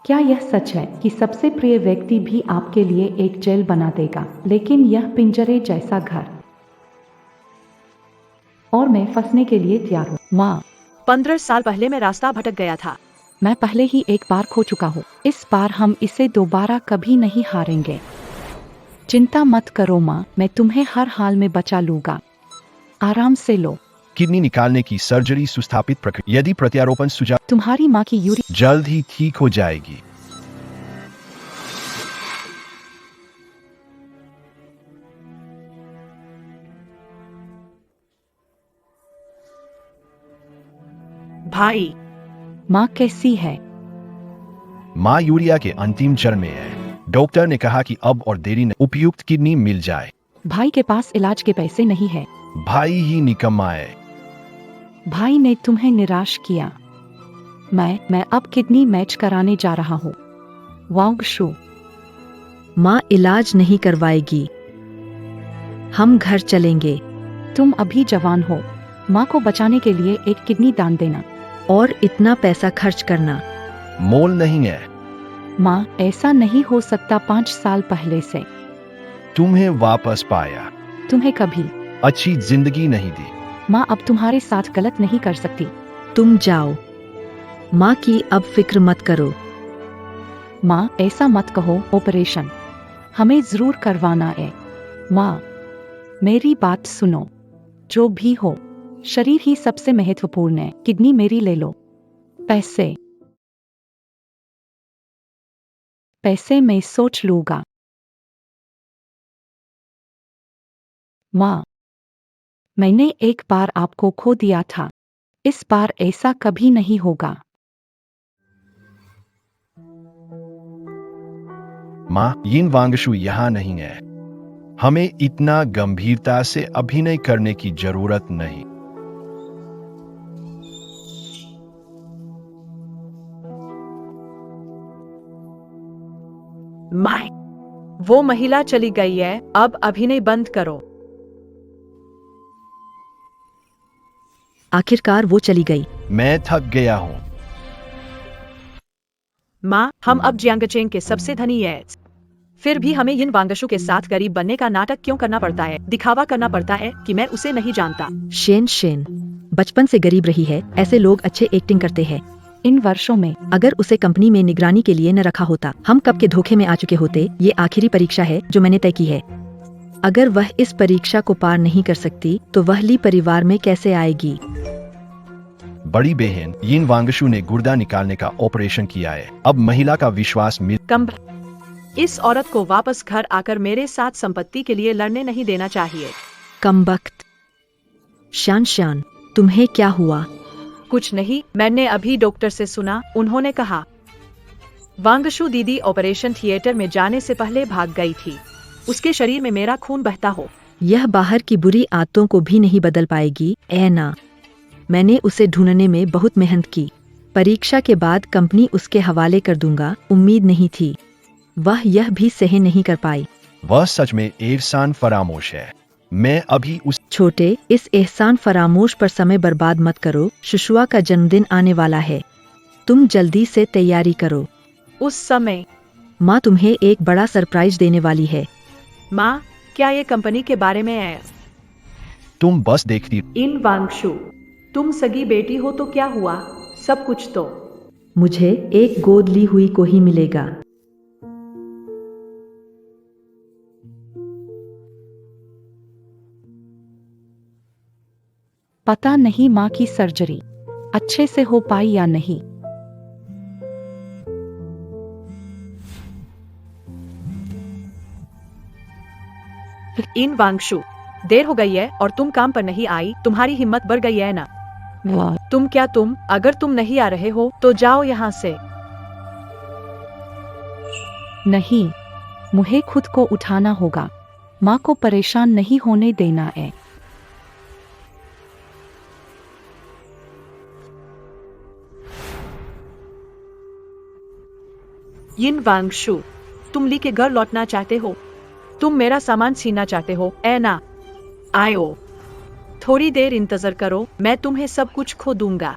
क्या यह सच है कि सबसे प्रिय व्यक्ति भी आपके लिए एक जेल बना देगा, लेकिन यह पिंजरे जैसा घर? और मैं फंसने के लिए तैयार हूँ। माँ, 15 साल पहले मैं रास्ता भटक गया था। मैं पहले ही एक बार खो चुका हूँ। इस बार हम इसे दोबारा कभी नहीं हारेंगे। चिंता मत करो माँ, मैं तुम्हें हर हाल में बचा लूंगा। आराम से लो। किडनी निकालने की सर्जरी सुस्थापित प्रक्रिया। यदि प्रत्यारोपण सुझाव, तुम्हारी माँ की यूरिन जल्द ही ठीक हो जाएगी। भाई, माँ कैसी है? माँ यूरिया के अंतिम चरण में है। डॉक्टर ने कहा कि अब और देरी नहीं, उपयुक्त किडनी मिल जाए। भाई के पास इलाज के पैसे नहीं है। भाई ही निकम्मा है। भाई ने तुम्हें निराश किया। मैं अब किडनी मैच कराने जा रहा हूँ। वांगशु, माँ इलाज नहीं करवाएगी। हम घर चलेंगे। तुम अभी जवान हो। माँ को बचाने के लिए एक किडनी दान देना। और इतना पैसा खर्च करना मोल नहीं है। माँ, ऐसा नहीं हो सकता। 5 साल पहले से तुम्हें वापस पाया। तुम्हें कभी अच्छी जिंदगी नहीं दी। माँ अब तुम्हारे साथ गलत नहीं कर सकती। तुम जाओ। माँ की अब फिक्र मत करो। माँ ऐसा मत कहो। ऑपरेशन हमें जरूर करवाना है। माँ मेरी बात सुनो। जो भी हो, शरीर ही सबसे महत्वपूर्ण है। किडनी मेरी ले लो। पैसे मैं सोच लूंगा। माँ, मैंने एक बार आपको खो दिया था। इस बार ऐसा कभी नहीं होगा। माँ, यिन वांगशु यहाँ नहीं है। हमें इतना गंभीरता से अभिनय करने की जरूरत नहीं। माय, वो महिला चली गई है। अब अभिनय बंद करो। आखिरकार वो चली गई। मैं थक गया हूँ। माँ, हम अब जियांगचेंग के सबसे धनी हैं। फिर भी हमें यिन वांगशु के साथ गरीब बनने का नाटक क्यों करना पड़ता है? दिखावा करना पड़ता है कि मैं उसे नहीं जानता। शेन बचपन से गरीब रही है। ऐसे लोग अच्छे एक्टिंग करते हैं। इन वर्षों में अगर उसे कंपनी में निगरानी के लिए न रखा होता, हम कब के धोखे में आ चुके होते। ये आखिरी परीक्षा है जो मैंने तय की है। अगर वह इस परीक्षा को पार नहीं कर सकती तो वह ली परिवार में कैसे आएगी? बड़ी बहन यिन वांगशु ने गुर्दा निकालने का ऑपरेशन किया है। अब महिला का विश्वास मिल। कम इस औरत को वापस घर आकर मेरे साथ संपत्ति के लिए लड़ने नहीं देना चाहिए। कमबख्त। शान, तुम्हें क्या हुआ? कुछ नहीं, मैंने अभी डॉक्टर से सुना। उन्होंने कहा वांगशु दीदी ऑपरेशन थिएटर में जाने से पहले भाग गई थी। उसके शरीर में मेरा खून बहता हो। यह बाहर की बुरी आदतों को भी नहीं बदल पाएगी। ऐना, मैंने उसे ढूंढने में बहुत मेहनत की। परीक्षा के बाद कंपनी उसके हवाले कर दूंगा। उम्मीद नहीं थी। वह यह भी सह नहीं कर पाई। वह सच में एहसान फरामोश है। मैं अभी उस छोटे, इस एहसान फरामोश पर समय बर्बाद मत करो। शुशुआ का जन्मदिन आने वाला है। तुम जल्दी से तैयारी करो। उस समय माँ तुम्हें एक बड़ा सरप्राइज देने वाली है। माँ, क्या ये कंपनी के बारे में है? तुम बस देखती। इन वांगशु, तुम सगी बेटी हो तो क्या हुआ? सब कुछ तो मुझे एक गोद ली हुई को ही मिलेगा। पता नहीं माँ की सर्जरी अच्छे से हो पाई या नहीं। इन वांगशु, देर हो गई है और तुम काम पर नहीं आई। तुम्हारी हिम्मत बढ़ गई है ना? तुम अगर तुम नहीं आ रहे हो तो जाओ यहाँ से। नहीं, मुझे खुद को उठाना होगा। माँ को परेशान नहीं होने देना है। यिन वांगशु, तुम ली के घर लौटना चाहते हो? तुम मेरा सामान छीनना चाहते हो? ऐना, आयो। थोड़ी देर इंतजार करो, मैं तुम्हें सब कुछ खो दूंगा।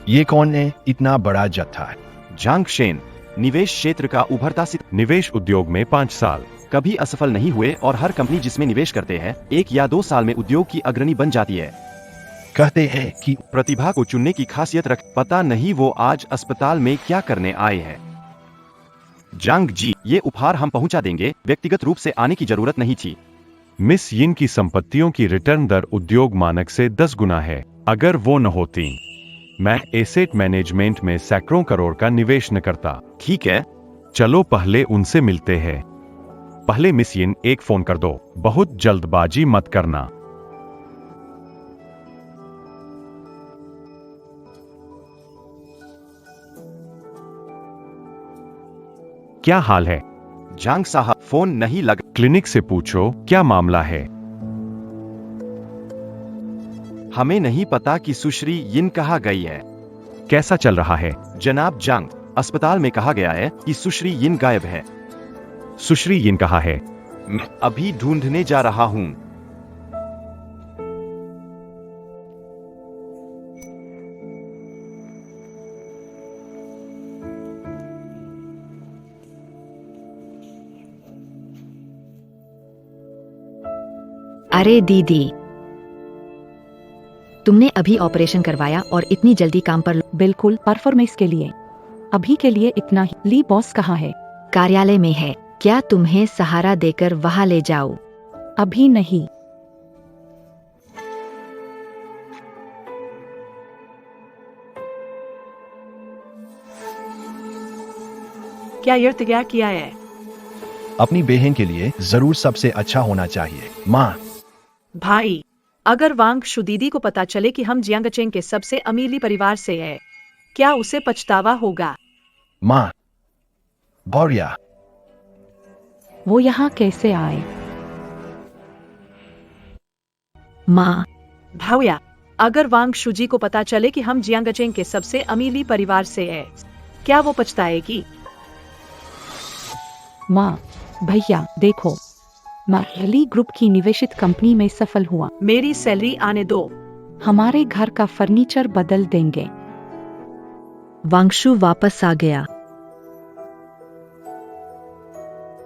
ये कौन है? इतना बड़ा जत्था है। जांग शेन, निवेश क्षेत्र का उभरता निवेश उद्योग में 5 साल कभी असफल नहीं हुए और हर कंपनी जिसमें निवेश करते हैं 1 या 2 साल में उद्योग की अग्रणी बन जाती है। कहते हैं कि प्रतिभा को चुनने की खासियत रख, पता नहीं वो आज अस्पताल में क्या करने आए हैं। जांग जी, ये उपहार हम पहुंचा देंगे, व्यक्तिगत रूप से आने की जरूरत नहीं थी। मिस यिन की संपत्तियों की रिटर्न दर उद्योग मानक से 10 गुना है। अगर वो न होती, मैं एसेट मैनेजमेंट में सैकड़ों करोड़ का निवेश न करता। ठीक है, चलो पहले उनसे मिलते हैं। पहले मिस यिन, एक फोन कर दो, बहुत जल्दबाजी मत करना। क्या हाल है? जांग साहब, फोन नहीं लग। क्लिनिक से पूछो क्या मामला है। हमें नहीं पता कि सुश्री यिन कहाँ गई है। कैसा चल रहा है? जनाब जांग, अस्पताल में कहा गया है कि सुश्री यिन गायब है। सुश्री यिन कहाँ है? मैं अभी ढूंढने जा रहा हूँ। अरे दीदी, तुमने अभी ऑपरेशन करवाया और इतनी जल्दी काम पर। बिल्कुल, परफॉर्मेंस के लिए। अभी के लिए इतना ही। ली बॉस कहाँ है? कार्यालय में है। क्या तुम्हें सहारा देकर वहां ले जाऊं? अभी नहीं। क्या तैयार किया है? अपनी बहन के लिए जरूर सबसे अच्छा होना चाहिए। माँ, भाई, अगर वांगशु दीदी को पता चले कि हम जियांगचेंग के सबसे अमीरी परिवार से हैं, क्या उसे पछतावा होगा? माँ, बौरिया, वो यहाँ कैसे आए? माँ, भावया, अगर वांगशु जी को पता चले कि हम जियांगचेंग के सबसे अमीरी परिवार से हैं, क्या वो पछताएगी? माँ, भैया देखो, मैं ली ग्रुप की निवेशित कंपनी में सफल हुआ। मेरी सैलरी आने दो। हमारे घर का फर्नीचर बदल देंगे। वांगशु वापस आ गया।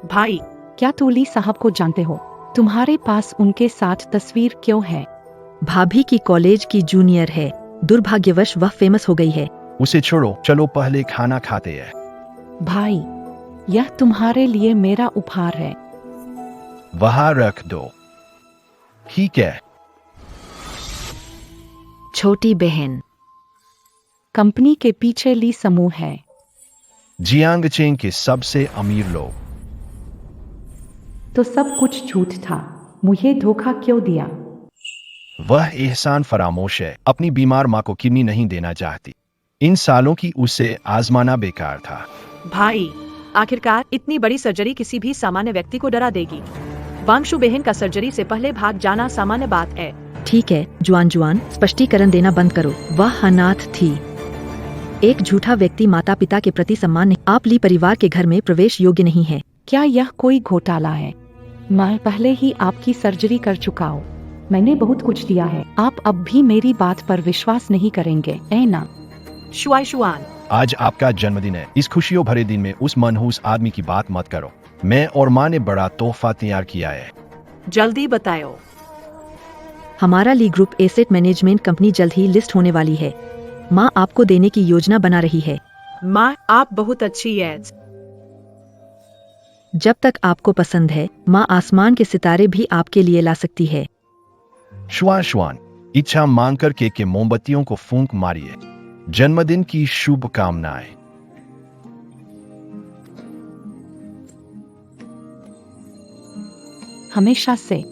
भाई, क्या तुम ली साहब को जानते हो? तुम्हारे पास उनके साथ तस्वीर क्यों है? भाभी की कॉलेज की जूनियर है। दुर्भाग्यवश वह फेमस हो गई है। उसे छोड़ो, चलो पहले खाना खाते हैं। भाई, यह तुम्हारे लिए मेरा उपहार है। वहां रख दो। ठीक है। छोटी बहन, कंपनी के पीछे ली समूह है। जियांगचेंग के सबसे अमीर लोग। तो सब कुछ झूठ था। मुझे धोखा क्यों दिया? वह एहसान फरामोश है। अपनी बीमार माँ को किडनी नहीं देना चाहती। इन सालों की उसे आजमाना बेकार था। भाई, आखिरकार इतनी बड़ी सर्जरी किसी भी सामान्य व्यक्ति को डरा देगी। वांगशु बहन का सर्जरी से पहले भाग जाना सामान्य बात है। ठीक है जुआन जुआन, स्पष्टीकरण देना बंद करो। वह अनाथ थी। एक झूठा व्यक्ति माता पिता के प्रति सम्मान नहीं। आप ली परिवार के घर में प्रवेश योग्य नहीं है। क्या यह कोई घोटाला है? मैं पहले ही आपकी सर्जरी कर चुका हूँ। मैंने बहुत कुछ दिया है। आप अब भी मेरी बात पर विश्वास नहीं करेंगे, है ना? शुआन, आज आपका जन्मदिन है। इस खुशियों भरे दिन में उस मनहूस आदमी की बात मत करो। मैं और माँ ने बड़ा तोहफा तैयार किया है। जल्दी बताओ। हमारा ली ग्रुप एसेट मैनेजमेंट कंपनी जल्द ही लिस्ट होने वाली है। माँ आपको देने की योजना बना रही है। माँ, आप बहुत अच्छी है। जब तक आपको पसंद है, माँ आसमान के सितारे भी आपके लिए ला सकती है। शुआन, इच्छा मांगकर केक के मोमबत्तियों को फूंक मारिए। जन्मदिन की शुभकामनाएं। हमेशा से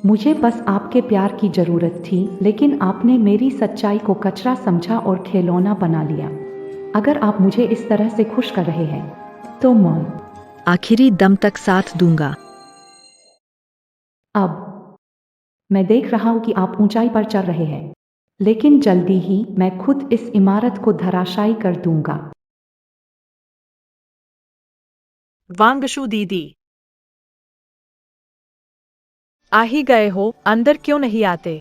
मुझे बस आपके प्यार की जरूरत थी, लेकिन आपने मेरी सच्चाई को कचरा समझा और खिलौना बना लिया। अगर आप मुझे इस तरह से खुश कर रहे हैं तो मैं आखिरी दम तक साथ दूंगा। अब मैं देख रहा हूं कि आप ऊंचाई पर चढ़ रहे हैं, लेकिन जल्दी ही मैं खुद इस इमारत को धराशायी कर दूंगा। वांगशु दीदी, आ ही गए हो, अंदर क्यों नहीं आते?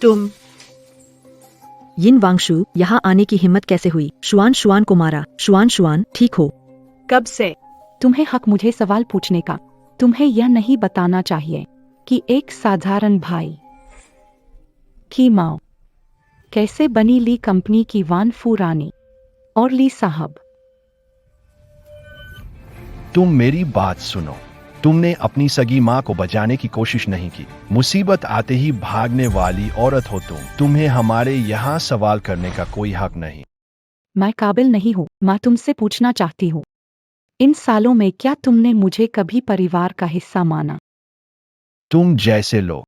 तुम यिन वांगशु यहाँ आने की हिम्मत कैसे हुई? शुआन शुआन को मारा। शुआन ठीक हो? कब से? तुम्हें हक मुझे सवाल पूछने का। तुम्हें यह नहीं बताना चाहिए कि एक साधारण भाई की माँ कैसे बनी ली कंपनी की वान फू रानी। और ली साहब, तुम मेरी बात सुनो। तुमने अपनी सगी माँ को बचाने की कोशिश नहीं की। मुसीबत आते ही भागने वाली औरत हो तुम। तुम्हें हमारे यहाँ सवाल करने का कोई हक नहीं। मैं काबिल नहीं हूँ। माँ तुमसे पूछना चाहती हूँ, इन सालों में क्या तुमने मुझे कभी परिवार का हिस्सा माना? तुम जैसे लोग,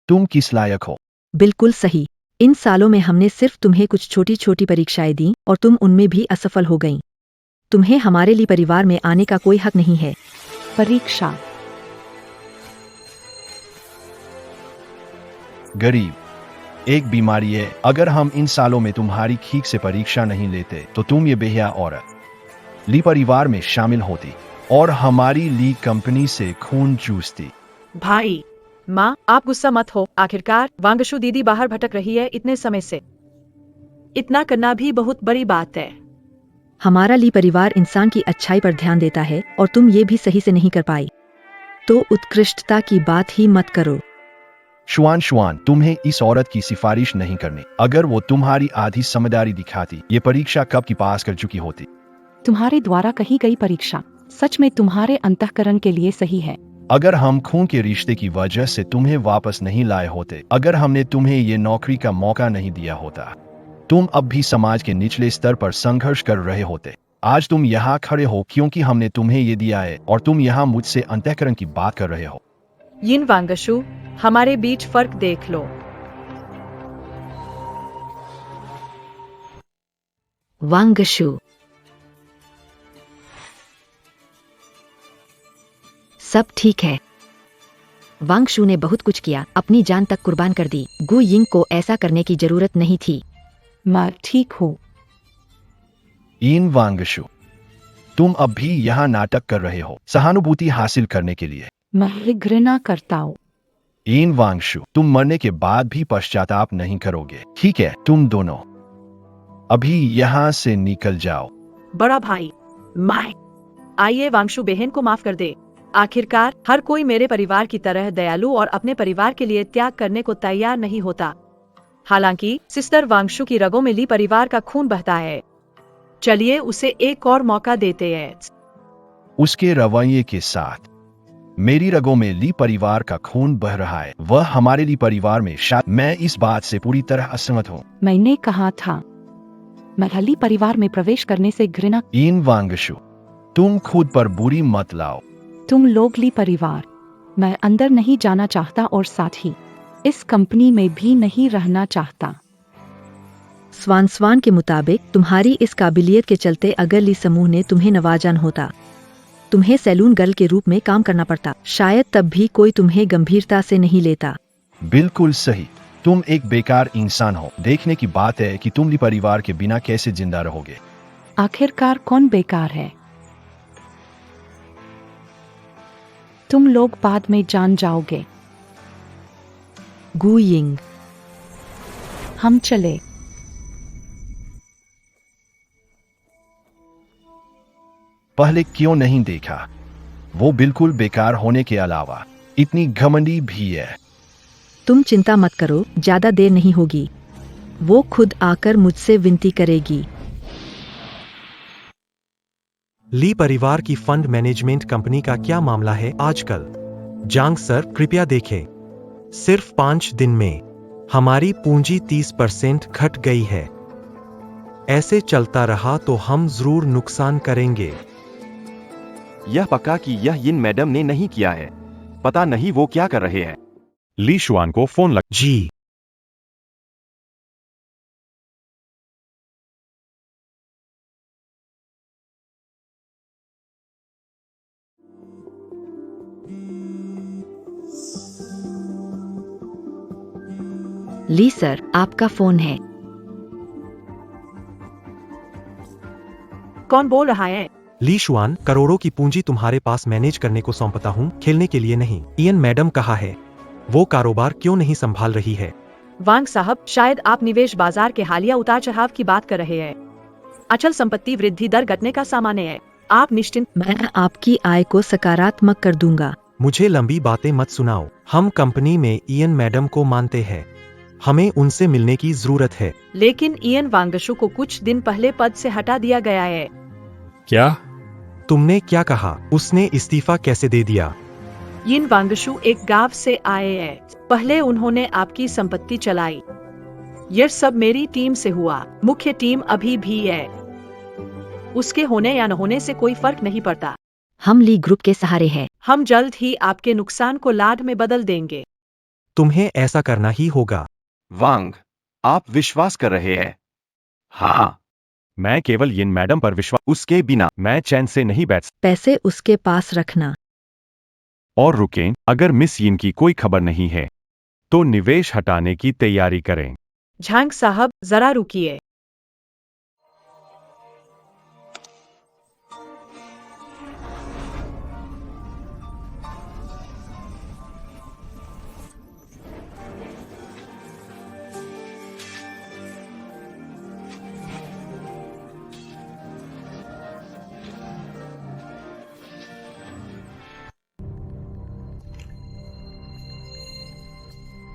तुम किस लायक हो? बिल्कुल सही। इन सालों में हमने सिर्फ तुम्हें कुछ छोटी छोटी परीक्षाएं दी और तुम उनमें भी असफल हो गईं। तुम्हें हमारे लिए परिवार में आने का कोई हक नहीं है। परीक्षा? गरीब एक बीमारी है। अगर हम इन सालों में तुम्हारी ठीक से परीक्षा नहीं लेते तो तुम ये बेहया औरत ली परिवार में शामिल होती और हमारी ली कंपनी से खून चूसती। भाई, माँ आप गुस्सा मत हो। आखिरकार वांगशु दीदी बाहर भटक रही है इतने समय से। इतना करना भी बहुत बड़ी बात है। हमारा ली परिवार इंसान की अच्छाई पर ध्यान देता है और तुम ये भी सही से नहीं कर पाई, तो उत्कृष्टता की बात ही मत करो। शुआन तुम्हें इस औरत की सिफारिश नहीं करनी। अगर वो तुम्हारी आधी समझदारी दिखाती, ये परीक्षा कब की पास कर चुकी होती। तुम्हारे द्वारा कही गई परीक्षा सच में तुम्हारे अंतःकरण के लिए सही है। अगर हम खून के रिश्ते की वजह से तुम्हें वापस नहीं लाए होते, अगर हमने तुम्हें ये नौकरी का मौका नहीं दिया होता, तुम अब भी समाज के निचले स्तर पर संघर्ष कर रहे होते। आज तुम यहाँ खड़े हो क्योंकि हमने तुम्हें ये दिया है और तुम यहाँ मुझसे अंतःकरण की बात कर रहे हो। यिन वांगशु, हमारे बीच फर्क देख लो। वांगशु, सब ठीक है। वांगशु ने बहुत कुछ किया, अपनी जान तक कुर्बान कर दी। गु यिंग को ऐसा करने की जरूरत नहीं थी। मैं ठीक हूँ। यिन वांगशु, तुम अब भी यहाँ नाटक कर रहे हो सहानुभूति हासिल करने के लिए। मैं घृणा करता हूँ। यिन वांगशु, तुम मरने के बाद भी पश्चाताप नहीं करोगे, ठीक है? तुम दोनों अभी यहाँ से निकल जाओ। बड़ा भाई, मैं आइए वांगशु बहन को माफ कर दे। आखिरकार हर कोई मेरे परिवार की तरह दयालु और अपने परिवार के लिए त्याग करने को तैयार नहीं होता। हालांकि सिस्टर वांगशु की रगों में ली परिवार का खून बहता है। चलिए उसे एक और मौका देते हैं। उसके रवैये के साथ मेरी रगों में ली परिवार का खून बह रहा है। वह हमारे ली परिवार में शायद। मैं इस बात से पूरी तरह असहमत हूँ। मैंने कहा था, मैं ली परिवार में प्रवेश करने से घृणा। यिन वांगशु, तुम खुद पर बुरी मत लाओ। तुम लोग ली परिवार, मैं अंदर नहीं जाना चाहता और साथ ही इस कंपनी में भी नहीं रहना चाहता। स्वान के मुताबिक तुम्हारी इस काबिलियत के चलते अगर ली समूह ने तुम्हें नवाजान होता, तुम्हें सैलून गर्ल के रूप में काम करना पड़ता, शायद तब भी कोई तुम्हें गंभीरता से नहीं लेता। बिल्कुल सही। तुम एक बेकार इंसान हो। देखने की बात है कि तुम ली परिवार के बिना कैसे जिंदा रहोगे। आखिरकार कौन बेकार है? तुम लोग बाद में जान जाओगे। गु यिंग, हम चले। पहले क्यों नहीं देखा? वो बिल्कुल बेकार होने के अलावा इतनी घमंडी भी है। तुम चिंता मत करो, ज्यादा देर नहीं होगी। वो खुद आकर मुझसे विनती करेगी। ली परिवार की फंड मैनेजमेंट कंपनी का क्या मामला है आजकल? जांग सर कृपया देखें। सिर्फ 5 दिन में हमारी पूंजी 30% घट गई है। ऐसे चलता रहा तो हम जरूर नुकसान करेंगे। यह पक्का कि यह यिन मैडम ने नहीं किया है। पता नहीं वो क्या कर रहे हैं। ली शुआन को फोन लग। जी। ली सर, आपका फोन है। कौन बोल रहा है? ली शुआन, करोड़ों की पूंजी तुम्हारे पास मैनेज करने को सौंपता हूँ, खेलने के लिए नहीं। इयन मैडम कहा है। वो कारोबार क्यों नहीं संभाल रही है? वांग साहब, शायद आप निवेश बाजार के हालिया उतार चढ़ाव की बात कर रहे हैं। अचल संपत्ति वृद्धि दर घटने का सामान्य है। आप निश्चिंत। मैं आपकी आय को सकारात्मक कर दूंगा। मुझे लंबी बातें मत सुनाओ। हम कंपनी में इयन मैडम को मानते हैं। हमें उनसे मिलने की जरूरत है। लेकिन इयन वांगशु को कुछ दिन पहले पद से हटा दिया गया है। क्या? तुमने क्या कहा? उसने इस्तीफा कैसे दे दिया? इयन वांगशु एक गांव से आए हैं। पहले उन्होंने आपकी संपत्ति चलाई। यह सब मेरी टीम से हुआ। मुख्य टीम अभी भी है। उसके होने या न होने से कोई फर्क नहीं पड़ता। हम ली ग्रुप के सहारे हैं। हम जल्द ही आपके नुकसान को लाभ में बदल देंगे। तुम्हें ऐसा करना ही होगा। वांग, आप विश्वास कर रहे हैं? हाँ। मैं केवल यिन मैडम पर विश्वास, उसके बिना मैं चैन से नहीं बैठ सकता। पैसे उसके पास रखना। और रुकें, अगर मिस यिन की कोई खबर नहीं है तो निवेश हटाने की तैयारी करें। झांग साहब, जरा रुकिए।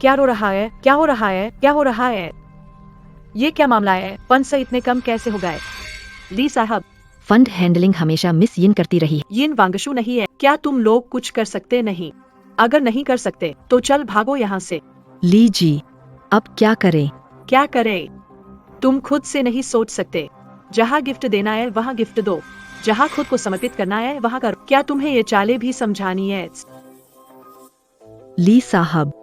क्या हो रहा है? क्या हो रहा है? क्या हो रहा है? ये क्या मामला है? फंड से इतने कम कैसे हो गए? ली साहब, फंड हैंडलिंग हमेशा मिस यिन करती रही है। यिन वांगशु नहीं है। क्या तुम लोग कुछ कर सकते नहीं? अगर नहीं कर सकते तो चल भागो यहाँ से। ली जी, अब क्या करें? क्या करें? तुम खुद से नहीं सोच सकते। जहाँ गिफ्ट देना है वहाँ गिफ्ट दो। जहाँ खुद को समर्पित करना है वहाँ करो। क्या तुम्हें ये चालें भी समझानी है? ली साहब,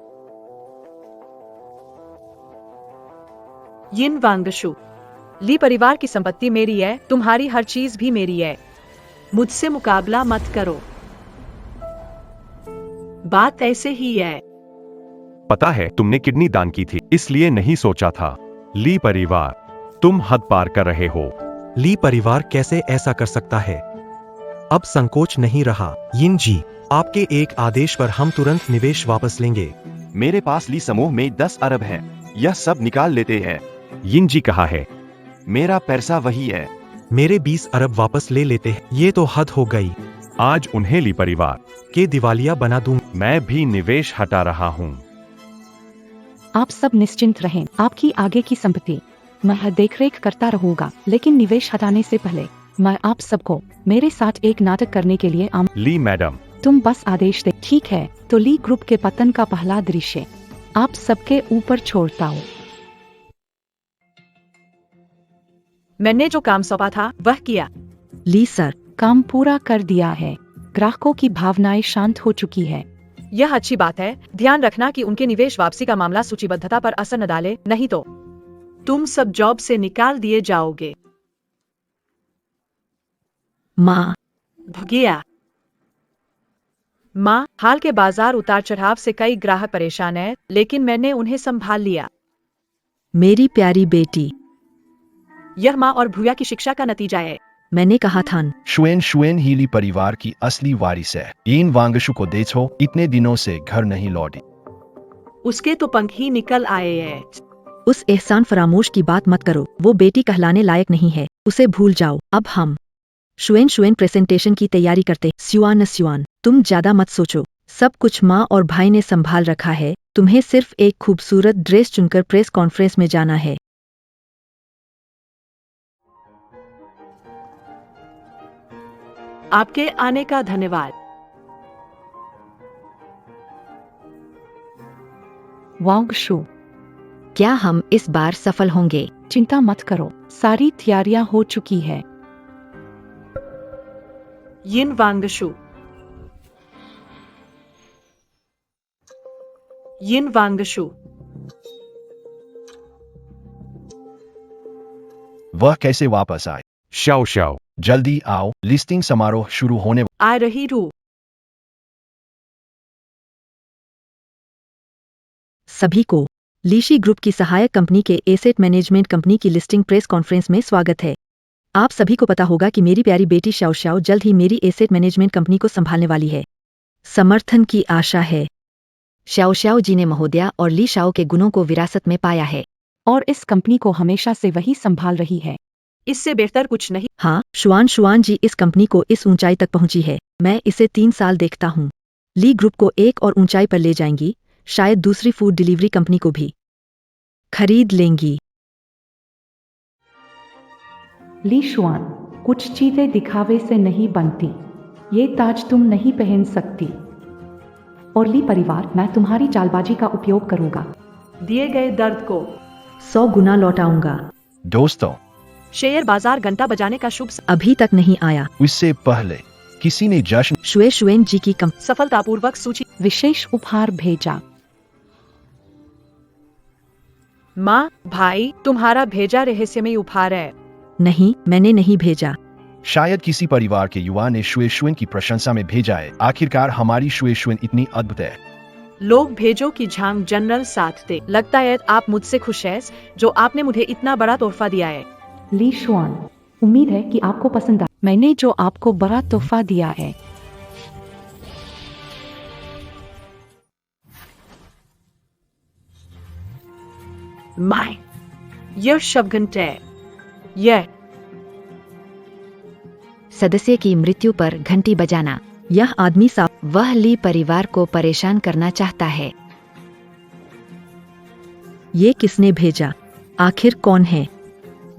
यिन वांगशु, ली परिवार की संपत्ति मेरी है। तुम्हारी हर चीज भी मेरी है। मुझसे मुकाबला मत करो। बात ऐसे ही है। पता है, तुमने किडनी दान की थी, इसलिए नहीं सोचा था। ली परिवार, तुम हद पार कर रहे हो। ली परिवार कैसे ऐसा कर सकता है? अब संकोच नहीं रहा। यिन जी, आपके एक आदेश पर हम तुरंत निवेश वापस लेंगे। मेरे पास ली समूह में 10 अरब है। यह सब निकाल लेते हैं। यिन जी कहा है। मेरा पैसा वही है। मेरे 20 अरब वापस ले लेते हैं। ये तो हद हो गई। आज उन्हें ली परिवार के दिवालिया बना दूं। मैं भी निवेश हटा रहा हूँ। आप सब निश्चिंत रहें। आपकी आगे की संपत्ति मैं देखरेख करता रहूंगा। लेकिन निवेश हटाने से पहले मैं आप सबको मेरे साथ एक नाटक करने के लिए ली मैडम, तुम बस आदेश दे। ठीक है, तो ली ग्रुप के पतन का पहला दृश्य आप सबके ऊपर छोड़ता हूँ। मैंने जो काम सौंपा था वह किया। ली सर, काम पूरा कर दिया है। ग्राहकों की भावनाएं शांत हो चुकी है। यह अच्छी बात है। ध्यान रखना कि उनके निवेश वापसी का मामला सूचीबद्धता पर असर न डाले, नहीं तो तुम सब जॉब से निकाल दिए जाओगे। माँ, भुगिया माँ, हाल के बाजार उतार चढ़ाव से कई ग्राहक परेशान हैं, लेकिन मैंने उन्हें संभाल लिया। मेरी प्यारी बेटी, यह माँ और भूया की शिक्षा का नतीजा है। मैंने कहा था न। शुएन ही ली परिवार की असली वारिस है। यिन वांगशु को देखो, इतने दिनों से घर नहीं लौटी। उसके तो पंख ही निकल आए हैं। उस एहसान फरामोश की बात मत करो। वो बेटी कहलाने लायक नहीं है। उसे भूल जाओ। अब हम शुएन प्रेजेंटेशन की तैयारी करते। स्युआन, तुम ज्यादा मत सोचो। सब कुछ माँ और भाई ने संभाल रखा है। तुम्हें सिर्फ एक खूबसूरत ड्रेस चुनकर प्रेस कॉन्फ्रेंस में जाना है। आपके आने का धन्यवाद। वांगशु, क्या हम इस बार सफल होंगे? चिंता मत करो, सारी तैयारियां हो चुकी है। यिन वांगशु, यिन वांगशु, वह कैसे वापस आए? शाओ शाओ, जल्दी आओ, लिस्टिंग समारोह शुरू होने। आ रही रू। सभी को लीशी ग्रुप की सहायक कंपनी के एसेट मैनेजमेंट कंपनी की लिस्टिंग प्रेस कॉन्फ्रेंस में स्वागत है। आप सभी को पता होगा कि मेरी प्यारी बेटी शाओ जल्द ही मेरी एसेट मैनेजमेंट कंपनी को संभालने वाली है। समर्थन की आशा है। श्याओ श्याओ जी ने महोदया और ली शाओ के गुणों को विरासत में पाया है। और इस कंपनी को हमेशा से वही संभाल रही है। इससे बेहतर कुछ नहीं। हाँ, शुआन जी इस कंपनी को इस ऊंचाई तक पहुंची है। मैं इसे 3 साल देखता हूँ। ली ग्रुप को एक और ऊंचाई पर ले जाएंगी, शायद दूसरी फूड डिलीवरी कंपनी को भी खरीद लेंगी। ली शुआन, कुछ चीजें दिखावे से नहीं बनती। ये ताज तुम नहीं पहन सकती। और ली परिवार, मैं तुम्हारी चालबाजी का उपयोग करूंगा। दिए गए दर्द को 100 गुना लौटाऊंगा। दोस्तों, शेयर बाजार घंटा बजाने का शुभ अभी तक नहीं आया। इससे पहले किसी ने जश्न शुएन जी की सफलतापूर्वक सूची। विशेष उपहार भेजा। माँ, भाई, तुम्हारा भेजा रहस्यमय उपहार है। नहीं, मैंने नहीं भेजा। शायद किसी परिवार के युवा ने शुएशुएन की प्रशंसा में भेजा है। आखिरकार हमारी शुएशुएन इतनी अद्भुत है। लोग भेजो की झांग जनरल साथ दे। लगता है आप मुझसे खुश हैं जो आपने मुझे इतना बड़ा तोहफा दिया है। ली शुआन, उम्मीद है कि आपको पसंद आया। मैंने जो आपको बड़ा तोहफा दिया है। माय, यह शबघंटे, यह सदस्य की मृत्यु पर घंटी बजाना। यह आदमी साफ वह ली परिवार को परेशान करना चाहता है। ये किसने भेजा? आखिर कौन है?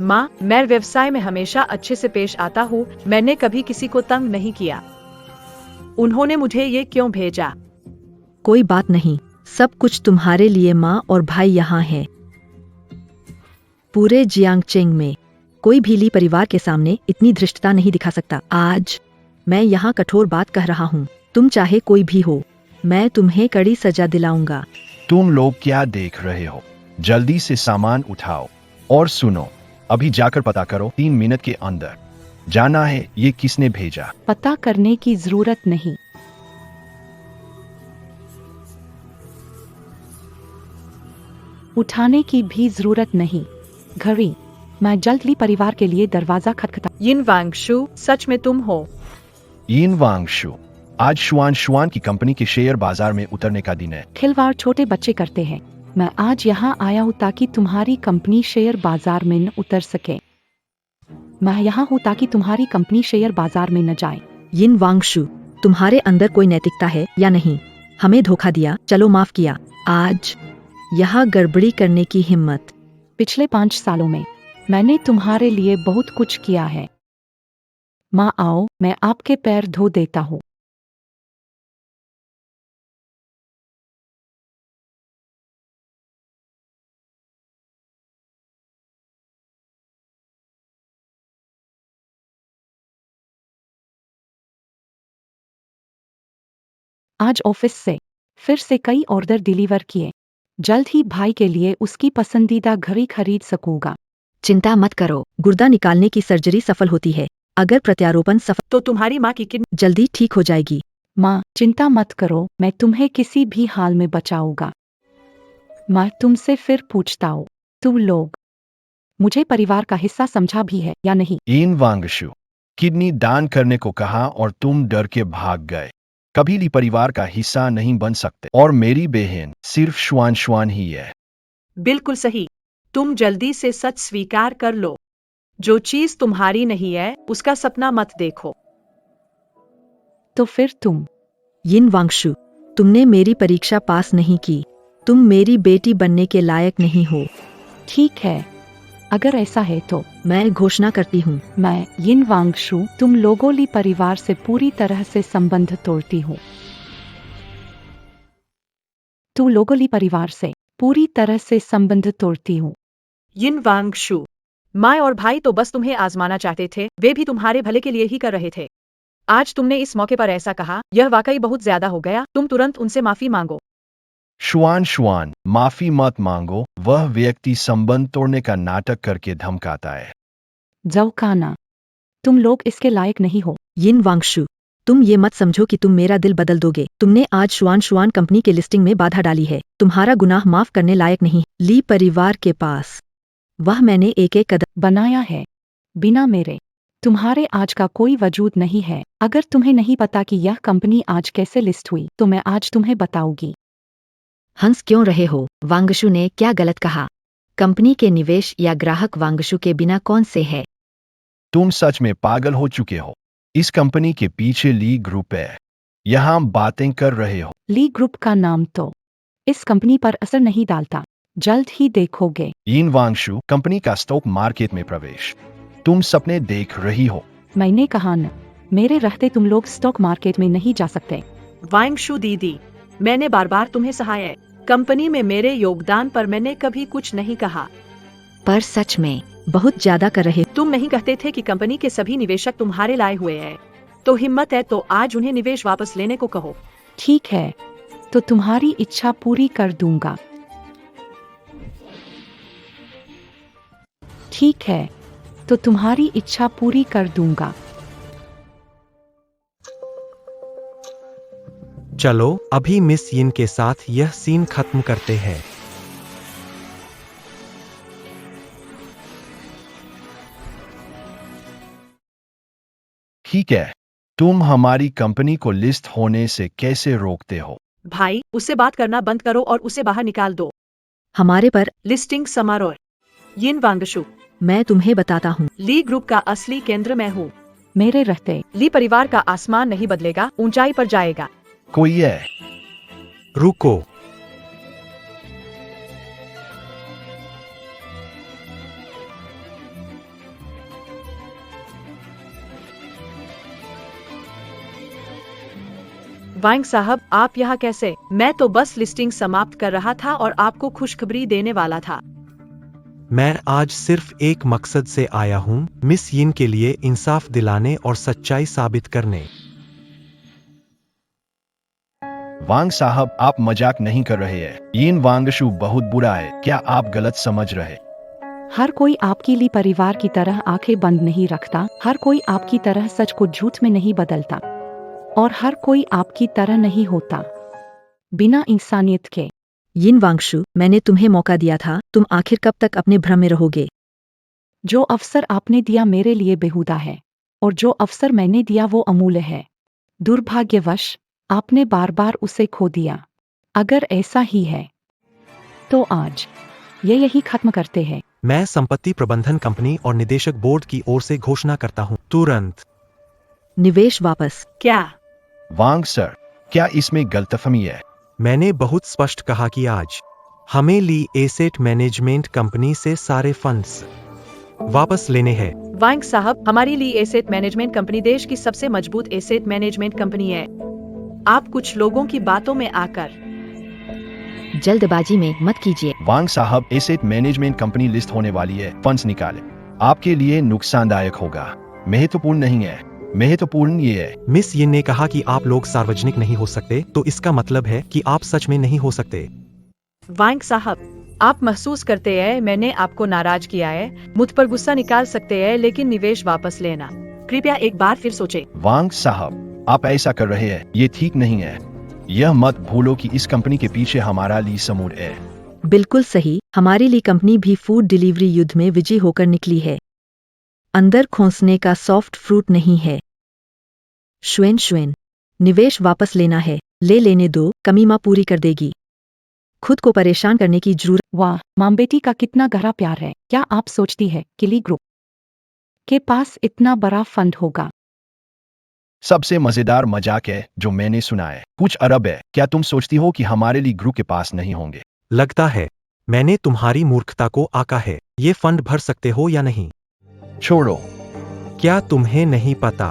माँ, मैं व्यवसाय में हमेशा अच्छे से पेश आता हूँ। मैंने कभी किसी को तंग नहीं किया। उन्होंने मुझे ये क्यों भेजा? कोई बात नहीं, सब कुछ तुम्हारे लिए माँ और भाई यहाँ है। पूरे जियांगचेंग में कोई भी ली परिवार के सामने इतनी धृष्टता नहीं दिखा सकता। आज मैं यहाँ कठोर बात कह रहा हूँ। तुम चाहे कोई भी हो, मैं तुम्हें कड़ी सजा दिलाऊंगा। तुम लोग क्या देख रहे हो? जल्दी से सामान उठाओ और सुनो। अभी जाकर पता करो, 3 मिनट के अंदर जाना है। ये किसने भेजा? पता करने की जरूरत नहीं। उठाने की भी जरूरत नहीं। घड़ी, मैं जल्द ली परिवार के लिए दरवाजा खटखटा। यिन वांगशु, सच में तुम हो? यिन वांगशु, आज शुआन की कंपनी के शेयर बाजार में उतरने का दिन है। खिलवाड़ छोटे बच्चे करते हैं। मैं आज यहाँ आया हूँ ताकि तुम्हारी कंपनी शेयर बाजार में न उतर सके। मैं यहाँ हूँ ताकि तुम्हारी कंपनी शेयर बाजार में न जाए। यिन वांगशु, तुम्हारे अंदर कोई नैतिकता है या नहीं? हमें धोखा दिया, चलो माफ किया। आज यहाँ गड़बड़ी करने की हिम्मत? पिछले 5 सालों में मैंने तुम्हारे लिए बहुत कुछ किया है। माँ आओ, मैं आपके पैर धो देता हूँ। आज ऑफिस से फिर से कई ऑर्डर डिलीवर किए। जल्द ही भाई के लिए उसकी पसंदीदा घड़ी खरीद सकूंगा। चिंता मत करो, गुर्दा निकालने की सर्जरी सफल होती है। अगर प्रत्यारोपण सफल, तो तुम्हारी माँ की किडनी जल्दी ठीक हो जाएगी। माँ, चिंता मत करो, मैं तुम्हें किसी भी हाल में बचाऊंगा। मैं तुमसे फिर पूछता हूँ, तुम लोग मुझे परिवार का हिस्सा समझा भी है या नहीं? यिन वांगशु, किडनी दान करने को कहा और तुम डर के भाग गए। कभी ली परिवार का हिस्सा नहीं बन सकते। और मेरी बहन सिर्फ शुआन ही है। बिल्कुल सही। तुम जल्दी से सच स्वीकार कर लो। जो चीज तुम्हारी नहीं है उसका सपना मत देखो। तो फिर तुम? यिन वांगशु, तुमने मेरी परीक्षा पास नहीं की। तुम मेरी बेटी बनने के लायक नहीं हो। ठीक है, अगर ऐसा है तो मैं घोषणा करती हूँ, मैं यिन वांगशु तुम लोगों ली परिवार से पूरी तरह से संबंध तोड़ती हूँ। तुम लोगों ली परिवार से पूरी तरह से संबंध तोड़ती हूँ। यिन वांगशु, माँ और भाई तो बस तुम्हें आजमाना चाहते थे। वे भी तुम्हारे भले के लिए ही कर रहे थे। आज तुमने इस मौके पर ऐसा कहा, यह वाकई बहुत ज्यादा हो गया। तुम तुरंत उनसे माफी मांगो। शुआन, माफी मत मांगो। वह व्यक्ति संबंध तोड़ने का नाटक करके धमकाता है। जौकाना, तुम लोग इसके लायक नहीं हो। यिन वांगशु, तुम ये मत समझो कि तुम मेरा दिल बदल दोगे। तुमने आज शुआन कंपनी के लिस्टिंग में बाधा डाली है। तुम्हारा गुनाह माफ करने लायक नहीं। ली परिवार के पास वह मैंने एक कदम बनाया है बिना मेरे। तुम्हारे आज का कोई वजूद नहीं है। अगर तुम्हें नहीं पता कि यह कंपनी आज कैसे लिस्ट हुई, तो मैं आज तुम्हें बताऊंगी। हंस क्यों रहे हो? वांगशु ने क्या गलत कहा? कंपनी के निवेश या ग्राहक वांगशु के बिना कौन से है? तुम सच में पागल हो चुके हो। इस कंपनी के पीछे ली ग्रुप है। यहाँ बातें कर रहे हो। ली ग्रुप का नाम तो इस कंपनी पर असर नहीं डालता, जल्द ही देखोगे। यीन वांगशु कंपनी का स्टॉक मार्केट में प्रवेश, तुम सपने देख रही हो। मैंने कहा न, मेरे रहते तुम लोग स्टॉक मार्केट में नहीं जा सकते। वांगशु दीदी, मैंने बार बार तुम्हें सहाय है। कंपनी में मेरे योगदान पर मैंने कभी कुछ नहीं कहा। पर सच में बहुत ज्यादा कर रहे। तुम नहीं कहते थे कि कंपनी के सभी निवेशक तुम्हारे लाए हुए हैं? तो हिम्मत है तो आज उन्हें निवेश वापस लेने को कहो। ठीक है, तो तुम्हारी इच्छा पूरी कर दूंगा। ठीक है, तो तुम्हारी इच्छा पूरी कर दूंगा। चलो अभी मिस यिन के साथ यह सीन खत्म करते हैं। ठीक है, तुम हमारी कंपनी को लिस्ट होने से कैसे रोकते हो? भाई, उससे बात करना बंद करो और उसे बाहर निकाल दो। हमारे पर लिस्टिंग समारोह। यिन वांगशु, मैं तुम्हें बताता हूँ। ली ग्रुप का असली केंद्र मैं हूँ। मेरे रहते ली परिवार का आसमान नहीं बदलेगा, ऊंचाई पर जाएगा। कोई है? रुको, वांग साहब, आप यहाँ कैसे? मैं तो बस लिस्टिंग समाप्त कर रहा था और आपको खुशखबरी देने वाला था। मैं आज सिर्फ एक मकसद से आया हूँ, मिस यिन के लिए इंसाफ दिलाने और सच्चाई साबित करने। वांग साहब, आप मजाक नहीं कर रहे हैं। यीन वांगशु बहुत बुरा है, क्या आप गलत समझ रहे? हर कोई आपकी ली परिवार की तरह आंखें बंद नहीं रखता, हर कोई आपकी तरह सच को झूठ में नहीं बदलता, और हर कोई आपकी तरह नहीं होता बिना इंसानियत के। यिन वांगशु, मैंने तुम्हें मौका दिया था, तुम आखिर कब तक अपने भ्रम में रहोगे? जो अवसर आपने दिया मेरे लिए बेहुदा है, और जो अवसर मैंने दिया वो अमूल्य है। दुर्भाग्यवश आपने बार बार उसे खो दिया। अगर ऐसा ही है तो आज ये यही खत्म करते हैं। मैं संपत्ति प्रबंधन कंपनी और निदेशक बोर्ड की ओर से घोषणा करता हूँ, तुरंत निवेश वापस। क्या? वांग सर, क्या इसमें गलतफहमी है? मैंने बहुत स्पष्ट कहा कि आज हमें ली एसेट मैनेजमेंट कंपनी से सारे फंड्स वापस लेने हैं। वांग साहब, हमारी ली एसेट मैनेजमेंट कंपनी देश की सबसे मजबूत एसेट मैनेजमेंट कंपनी है। आप कुछ लोगों की बातों में आकर जल्दबाजी में मत कीजिए। वांग साहब, एसेट मैनेजमेंट कंपनी लिस्ट होने वाली है, फंड्स निकाले। आपके लिए नुकसानदायक होगा। महत्वपूर्ण नहीं है, महत्वपूर्ण ये है। मिस यिन ने कहा कि आप लोग सार्वजनिक नहीं हो सकते, तो इसका मतलब है कि आप सच में नहीं हो सकते। वांग साहब, आप महसूस करते हैं मैंने आपको नाराज किया है, मुझ पर गुस्सा निकाल सकते हैं, लेकिन निवेश वापस लेना कृपया एक बार फिर सोचें। वांग साहब, आप ऐसा कर रहे हैं, ये ठीक नहीं है। यह मत भूलो कि इस कंपनी के पीछे हमारा ली समूह है। बिल्कुल सही, हमारी ली कंपनी भी फूड डिलीवरी युद्ध में विजयी होकर निकली है। अंदर खोसने का सॉफ्ट फ्रूट नहीं है। श्वेन श्वेन, निवेश वापस लेना है, ले लेने दो, कमी माँ पूरी कर देगी। खुद को परेशान करने की जरूरत। वाह, माम बेटी का कितना गहरा प्यार है। क्या आप सोचती है कि ली ग्रुप के पास इतना बड़ा फंड होगा? सबसे मजेदार मजाक है जो मैंने सुना है। कुछ अरब है, क्या तुम सोचती हो कि हमारे लिए ग्रुप के पास नहीं होंगे? लगता है मैंने तुम्हारी मूर्खता को आका है। ये फंड भर सकते हो या नहीं? छोड़ो। क्या तुम्हें नहीं पता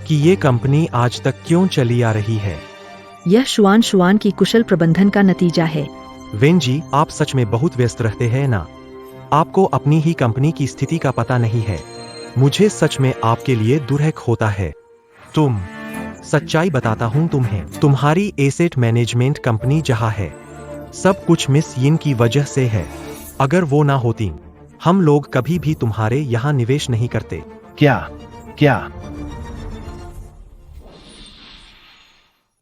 कि ये कंपनी आज तक क्यों चली आ रही है? यह शुआन की कुशल प्रबंधन का नतीजा है। वेन जी, आप सच में बहुत व्यस्त रहते हैं ना? आपको अपनी ही कंपनी की स्थिति का पता नहीं है। मुझे सच में आपके लिए दुर्हक होता है। तुम सच्चाई बताता हूँ तुम्हें, तुम्हारी एसेट मैनेजमेंट कंपनी जहाँ है, सब कुछ मिस यिन की वजह से है। अगर वो ना होती, हम लोग कभी भी तुम्हारे यहाँ निवेश नहीं करते। क्या? क्या?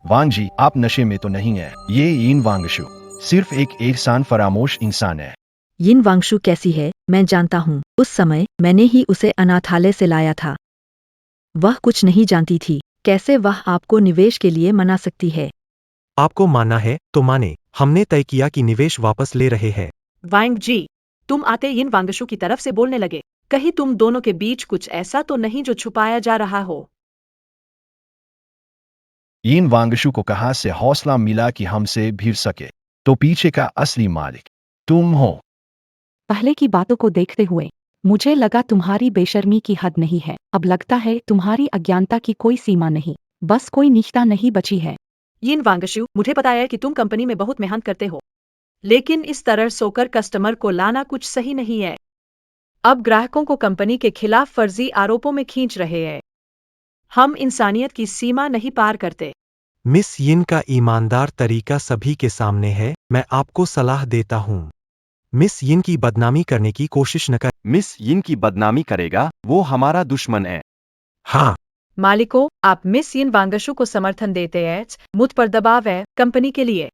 वांग जी, आप नशे में तो नहीं है। ये यीन वांगशु सिर्फ एक एहसान फरामोश इंसान है। यिन वांगशु कैसी है मैं जानता हूँ। उस समय मैंने ही उसे अनाथालय से लाया था। वह कुछ नहीं जानती थी। कैसे वह आपको निवेश के लिए मना सकती है? आपको मानना है तो माने, हमने तय किया कि निवेश वापस ले रहे हैं। वांग जी, तुम आते यिन वांगशु की तरफ से बोलने लगे। कहीं तुम दोनों के बीच कुछ ऐसा तो नहीं जो छुपाया जा रहा हो? इन वांगशु को कहां से हौसला मिला कि हमसे भिड़ सके? तो पीछे का असली मालिक तुम हो। पहले की बातों को देखते हुए मुझे लगा तुम्हारी बेशर्मी की हद नहीं है। अब लगता है तुम्हारी अज्ञानता की कोई सीमा नहीं, बस कोई निष्ठा नहीं बची है। यिन वांगशु, मुझे पता है कि तुम कंपनी में बहुत मेहनत करते हो, लेकिन इस तरह सोकर कस्टमर को लाना कुछ सही नहीं है। अब ग्राहकों को कंपनी के खिलाफ फर्जी आरोपों में खींच रहे हैं। हम इंसानियत की सीमा नहीं पार करते। मिस यिन का ईमानदार तरीका सभी के सामने है। मैं आपको सलाह देता हूँ, मिस यिन की बदनामी करने की कोशिश न कर। मिस यिन की बदनामी करेगा, वो हमारा दुश्मन है। हाँ, मालिकों, आप मिस यिन वांगशु को समर्थन देते हैं। मुझ पर दबाव है कंपनी के लिए।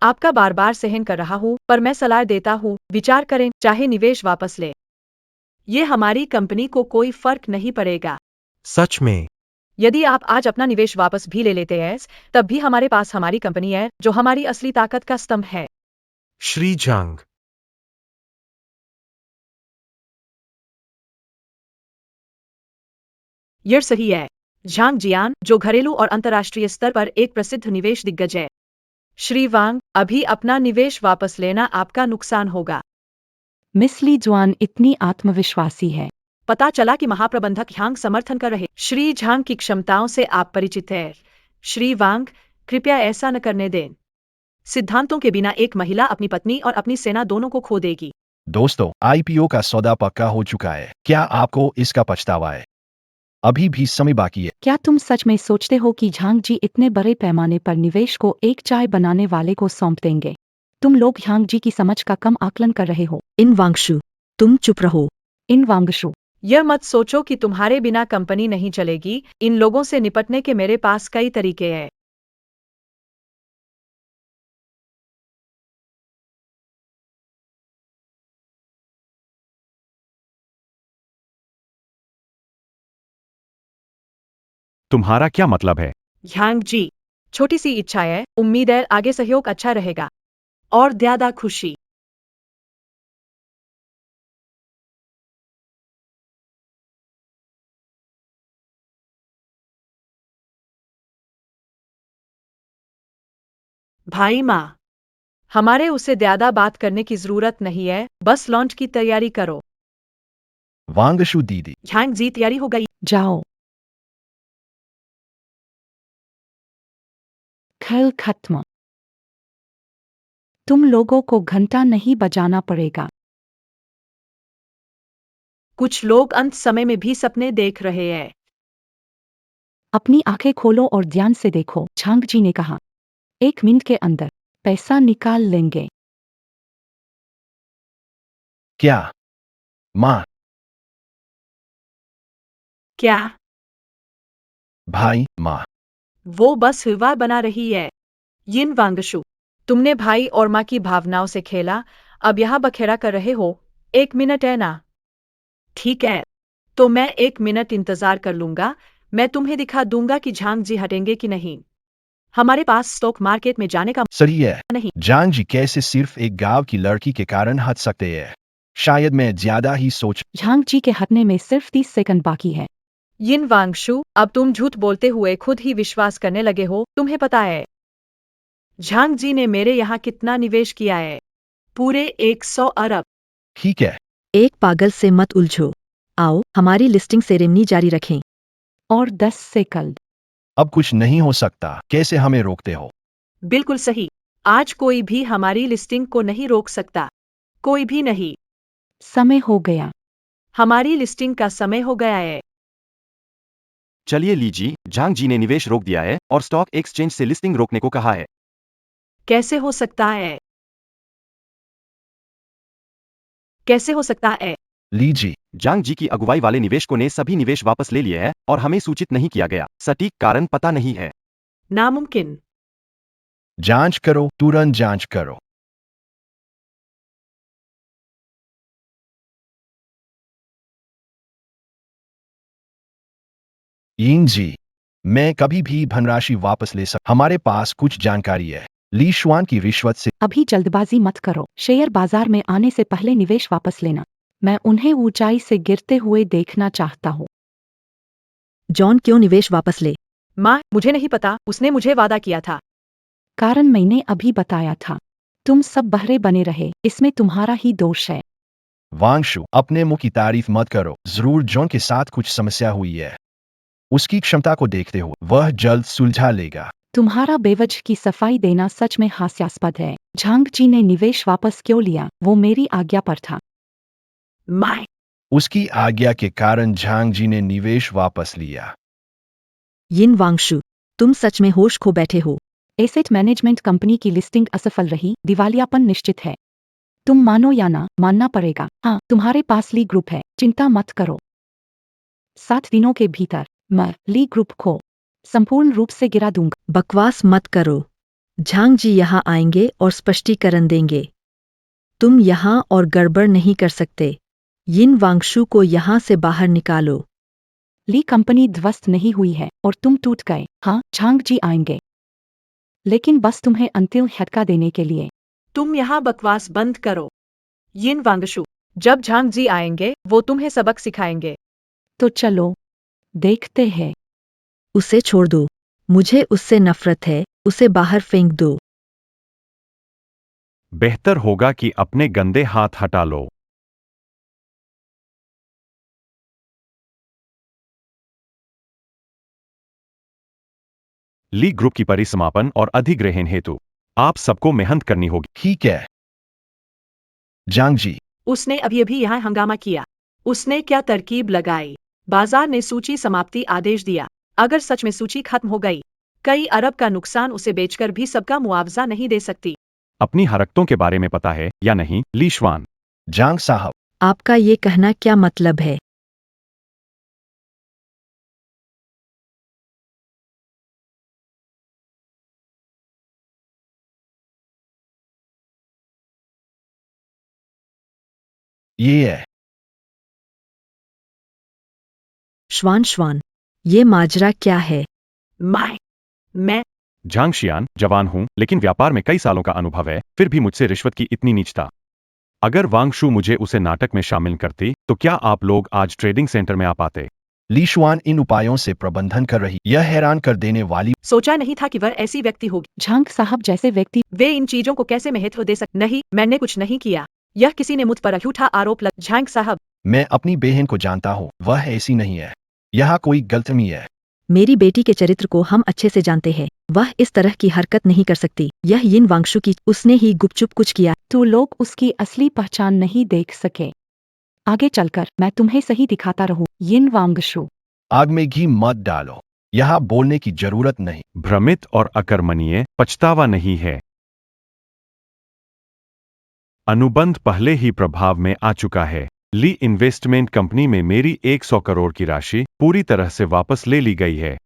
आपका बार बार सहन कर रहा हूँ, पर मैं सलाह देता हूँ, विचार करें, चाहे निवेश वापस ले। ये हमारी कंपनी को कोई फर्क नहीं पड़ेगा। सच में। यदि आप आज अपना निवेश वापस भी ले लेते हैं, तब भी हमारे पास हमारी कंपनी है, जो हमारी असली ताकत का स्तंभ है। श्री जांग, यह सही है। झांग जियान, जो घरेलू और अंतर्राष्ट्रीय स्तर पर एक प्रसिद्ध निवेश दिग्गज है। श्री वांग, अभी अपना निवेश वापस लेना आपका नुकसान होगा। मिस ली जुआन इतनी आत्मविश्वासी है। पता चला कि महाप्रबंधक झांग समर्थन कर रहे। श्री झांग की क्षमताओं से आप परिचित हैं। श्री वांग, कृपया ऐसा न करने दें। सिद्धांतों के बिना एक महिला अपनी पत्नी और अपनी सेना दोनों को खो देगी। दोस्तों, आईपीओ का सौदा पक्का हो चुका है। क्या आपको इसका पछतावा है? अभी भी समय बाकी है। क्या तुम सच में सोचते हो कि झांग जी इतने बड़े पैमाने पर निवेश को एक चाय बनाने वाले को सौंप देंगे? तुम लोग झांग जी की समझ का कम आकलन कर रहे हो। इन वांगशु, तुम चुप रहो। इन वांगशु, यह मत सोचो कि तुम्हारे बिना कंपनी नहीं चलेगी। इन लोगों से निपटने के मेरे पास कई तरीके हैं। तुम्हारा क्या मतलब है? झांग जी, छोटी सी इच्छा है, उम्मीद है आगे सहयोग अच्छा रहेगा और ज्यादा खुशी। भाई माँ, हमारे उसे ज्यादा बात करने की जरूरत नहीं है, बस लॉन्च की तैयारी करो। वांगशु दीदी, झांग जी, तैयारी हो गई? जाओ। खेल खत्म। तुम लोगों को घंटा नहीं बजाना पड़ेगा। कुछ लोग अंत समय में भी सपने देख रहे हैं। अपनी आंखें खोलो और ध्यान से देखो, झांग जी ने कहा। 1 मिनट के अंदर पैसा निकाल लेंगे। क्या? माँ, क्या? भाई, माँ। वो बस विवाह बना रही है। यिन वांगशु, तुमने भाई और माँ की भावनाओं से खेला, अब यहाँ बखेड़ा कर रहे हो। 1 मिनट है ना? ठीक है, तो मैं 1 मिनट इंतजार कर लूंगा। मैं तुम्हें दिखा दूंगा कि झांग जी हटेंगे कि नहीं। हमारे पास स्टॉक मार्केट में जाने का सही है। नहीं। जान जी कैसे सिर्फ एक गांव की लड़की के कारण हट सकते हैं? शायद मैं ज्यादा ही सोच। झांग जी के हटने में सिर्फ 30 सेकंड बाकी है। यिन वांगशु, अब तुम झूठ बोलते हुए खुद ही विश्वास करने लगे हो। तुम्हें पता है झांग जी ने मेरे यहाँ कितना निवेश किया है? पूरे 100 अरब। ठीक है। एक पागल से मत उलझो। आओ, हमारी लिस्टिंग सेरेमनी जारी रखें। और 10 सेकंड। अब कुछ नहीं हो सकता। कैसे हमें रोकते हो? बिल्कुल सही। आज कोई भी हमारी लिस्टिंग को नहीं रोक सकता। कोई भी नहीं। समय हो गया। हमारी लिस्टिंग का समय हो गया है। चलिए लीजिए, झांग जी ने निवेश रोक दिया है और स्टॉक एक्सचेंज से लिस्टिंग रोकने को कहा है। कैसे हो सकता है? कैसे हो सकता है? लीजिए। झांग जी की अगुवाई वाले निवेशकों ने सभी निवेश वापस ले लिए हैं और हमें सूचित नहीं किया गया। सटीक कारण पता नहीं है। नामुमकिन। जांच करो, तुरंत जांच करो। इन जी, मैं कभी भी धनराशि वापस ले हमारे पास कुछ जानकारी है। ली शुआन की रिश्वत से अभी जल्दबाजी मत करो। शेयर बाजार में आने से पहले निवेश वापस लेना। मैं उन्हें ऊंचाई से गिरते हुए देखना चाहता हूँ। जॉन क्यों निवेश वापस ले? माँ, मुझे नहीं पता, उसने मुझे वादा किया था। कारण मैंने अभी बताया था। तुम सब बहरे बने रहे, इसमें तुम्हारा ही दोष है। वांगशु, अपने मुंह की तारीफ मत करो। जरूर जॉन के साथ कुछ समस्या हुई है। उसकी क्षमता को देखते हुए वह जल्द सुलझा लेगा। तुम्हारा बेवजह की सफाई देना सच में हास्यास्पद है। झांग जी ने निवेश वापस क्यों लिया? वो मेरी आज्ञा पर था। माँ, उसकी आज्ञा के कारण झांग जी ने निवेश वापस लिया। यिन वांगशु, तुम सच में होश खो बैठे हो। एसेट मैनेजमेंट कंपनी की लिस्टिंग असफल रही, दिवालियापन निश्चित है। तुम मानो या ना, मानना पड़ेगा। हाँ, तुम्हारे पास ली ग्रुप है, चिंता मत करो। 7 दिनों के भीतर मैं ली ग्रुप को संपूर्ण रूप से गिरा दूंगा। बकवास मत करो। झांग जी यहाँ आएंगे और स्पष्टीकरण देंगे। तुम यहाँ और गड़बड़ नहीं कर सकते। यिन वांगशु को यहाँ से बाहर निकालो। ली कंपनी ध्वस्त नहीं हुई है और तुम टूट गए। हाँ, झांग जी आएंगे, लेकिन बस तुम्हें अंतिम झटका देने के लिए। तुम यहाँ बकवास बंद करो। यिन वांगशु, जब झांग जी आएंगे वो तुम्हें सबक सिखाएंगे। तो चलो देखते हैं। उसे छोड़ दो। मुझे उससे नफरत है, उसे बाहर फेंक दो। बेहतर होगा कि अपने गंदे हाथ हटा लो। ली ग्रुप की परिसमापन और अधिग्रहण हेतु आप सबको मेहनत करनी होगी। ठीक है झांग जी। उसने अभी अभी यहाँ हंगामा किया। उसने क्या तरकीब लगाई? बाजार ने सूची समाप्ति आदेश दिया। अगर सच में सूची खत्म हो गई, कई अरब का नुकसान उसे बेचकर भी सबका मुआवजा नहीं दे सकती। अपनी हरकतों के बारे में पता है या नहीं, ली शुआन? झांग साहब, आपका ये कहना क्या मतलब है? ये है। श्वान, ये माजरा क्या है? मैं झांग शियान, जवान हूं लेकिन व्यापार में कई सालों का अनुभव है, फिर भी मुझसे रिश्वत की इतनी नीचता। अगर वांगशु मुझे उसे नाटक में शामिल करती तो क्या आप लोग आज ट्रेडिंग सेंटर में आ पाते? ली शुआन इन उपायों से प्रबंधन कर रही। यह हैरान कर देने वाली। सोचा नहीं था कि वह ऐसी व्यक्ति होगी। झांग साहब जैसे व्यक्ति वे इन चीजों को कैसे महत्व दे सकते? नहीं, मैंने कुछ नहीं किया। यह किसी ने मुझ पर झूठा आरोप लग। झांग साहब, मैं अपनी बहन को जानता हूँ, वह ऐसी नहीं है। यहाँ कोई गलतफहमी है। मेरी बेटी के चरित्र को हम अच्छे से जानते हैं। वह इस तरह की हरकत नहीं कर सकती। यह यिन वांगशु की, उसने ही गुपचुप कुछ किया। तो लोग उसकी असली पहचान नहीं देख सके। आगे चलकर मैं तुम्हें सही दिखाता रहूं। यिन वांगशु, आग में घी मत डालो। यहाँ बोलने की जरूरत नहीं। भ्रमित और अकर्मणीय, पछतावा नहीं है। अनुबंध पहले ही प्रभाव में आ चुका है। ली इन्वेस्टमेंट कंपनी में मेरी 100 करोड़ की राशि पूरी तरह से वापस ले ली गई है।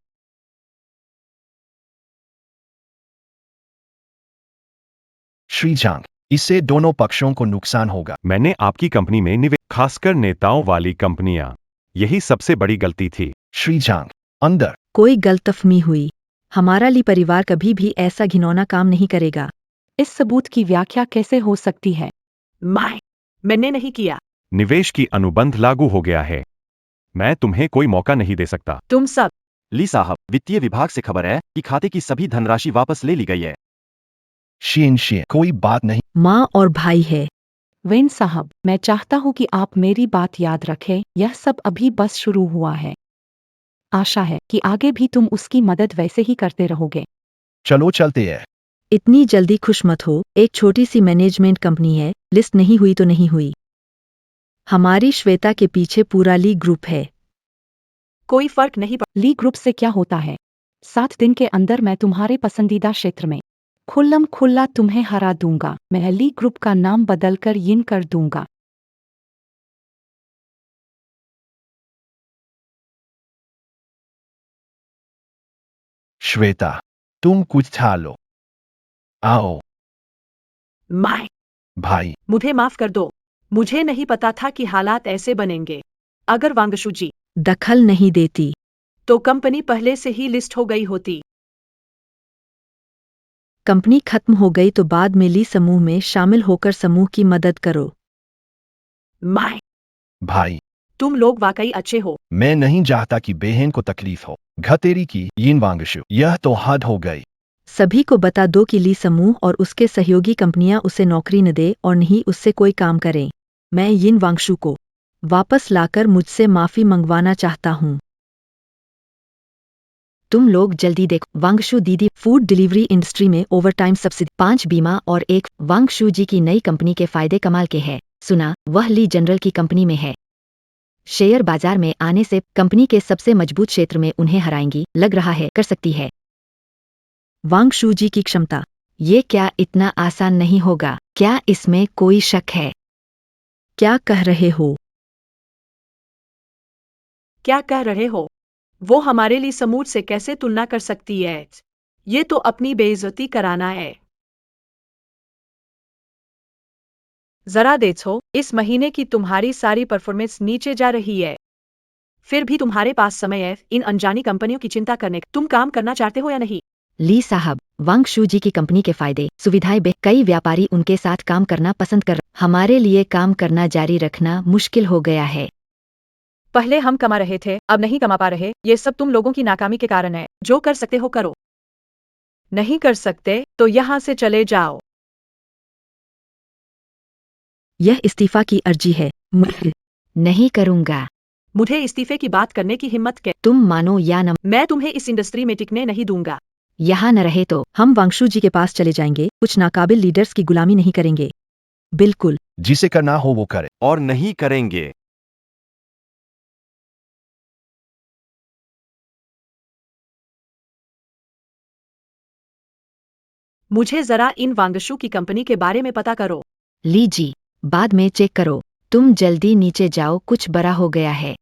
श्री झांग, इससे दोनों पक्षों को नुकसान होगा। मैंने आपकी कंपनी में निवेश, खासकर नेताओं वाली कंपनियां, यही सबसे बड़ी गलती थी। श्री झांग, अंदर। कोई गलतफहमी हुई। हमारा ली परिवार कभी भी ऐसा घिनौना काम नहीं करेगा। इस सबूत की व्याख्या कैसे हो सकती है? मैंने नहीं किया। निवेश की अनुबंध लागू हो गया है। मैं तुम्हें कोई मौका नहीं दे सकता। तुम सब ली साहब, वित्तीय विभाग से खबर है कि खाते की सभी धनराशि वापस ले ली गई है। शीन, कोई बात नहीं। माँ और भाई है। वेन साहब, मैं चाहता हूं कि आप मेरी बात याद रखें। यह सब अभी बस शुरू हुआ है। आशा है कि आगे भी तुम उसकी मदद वैसे ही करते रहोगे। चलो चलते हैं। इतनी जल्दी खुश मत हो। एक छोटी सी मैनेजमेंट कंपनी है, लिस्ट नहीं हुई तो नहीं हुई। हमारी श्वेता के पीछे पूरा ली ग्रुप है। कोई फर्क नहीं पड़। ली ग्रुप से क्या होता है? 7 दिन के अंदर मैं तुम्हारे पसंदीदा क्षेत्र में खुल्लम खुल्ला तुम्हें हरा दूंगा। मैं ली ग्रुप का नाम बदलकर यिन कर दूंगा। श्वेता, तुम कुछ था लो। आओ भाई। मुझे माफ कर दो। मुझे नहीं पता था कि हालात ऐसे बनेंगे। अगर वांगशु जी दखल नहीं देती। तो कंपनी पहले से ही लिस्ट हो गई होती। कंपनी खत्म हो गई तो बाद में ली समूह में शामिल होकर समूह की मदद करो। माय, भाई, तुम लोग वाकई अच्छे हो। मैं नहीं चाहता कि बहन को तकलीफ हो। घतेरी की यिन वांगशु, यह तो हद हो गई। सभी को बता दो कि ली समूह और उसके सहयोगी कंपनियां उसे नौकरी न दे और नहीं उससे कोई काम करें। मैं यिन वांगशु को वापस लाकर मुझसे माफी मंगवाना चाहता हूँ। तुम लोग जल्दी देखो। वांगशु दीदी, फूड डिलीवरी इंडस्ट्री में ओवरटाइम सब्सिडी, 5 बीमा और एक वांगशु जी की नई कंपनी के फायदे कमाल के हैं। सुना, वह ली जनरल की कंपनी में है। शेयर बाजार में आने से कंपनी के सबसे मजबूत क्षेत्र में उन्हें हराएंगी। लग रहा है कर सकती है। वांगशु जी की क्षमता, ये क्या इतना आसान नहीं होगा? क्या इसमें कोई शक है? क्या कह रहे हो? क्या कह रहे हो? वो हमारे लिए समूह से कैसे तुलना कर सकती है? ये तो अपनी बेइज्जती कराना है। जरा देखो, इस महीने की तुम्हारी सारी परफॉर्मेंस नीचे जा रही है। फिर भी तुम्हारे पास समय है इन अनजानी कंपनियों की चिंता करने का। तुम काम करना चाहते हो या नहीं? ली साहब, वांगशु जी की कंपनी के फायदे सुविधाएं कई व्यापारी उनके साथ काम करना पसंद कर। हमारे लिए काम करना जारी रखना मुश्किल हो गया है। पहले हम कमा रहे थे, अब नहीं कमा पा रहे। ये सब तुम लोगों की नाकामी के कारण है। जो कर सकते हो करो। नहीं कर सकते तो यहाँ से चले जाओ। यह इस्तीफा की अर्जी है। नहीं करूंगा। मुझे इस्तीफे की बात करने की हिम्मत क्या? तुम मानो या न, मैं तुम्हें इस इंडस्ट्री में टिकने नहीं दूंगा। यहाँ न रहे तो हम वांगशु जी के पास चले जाएंगे। कुछ नाकाबिल लीडर्स की गुलामी नहीं करेंगे। बिल्कुल। जिसे करना हो वो करे। और नहीं करेंगे। मुझे जरा इन वांगशु की कंपनी के बारे में पता करो। ली जी, बाद में चेक करो। तुम जल्दी नीचे जाओ, कुछ बड़ा हो गया है।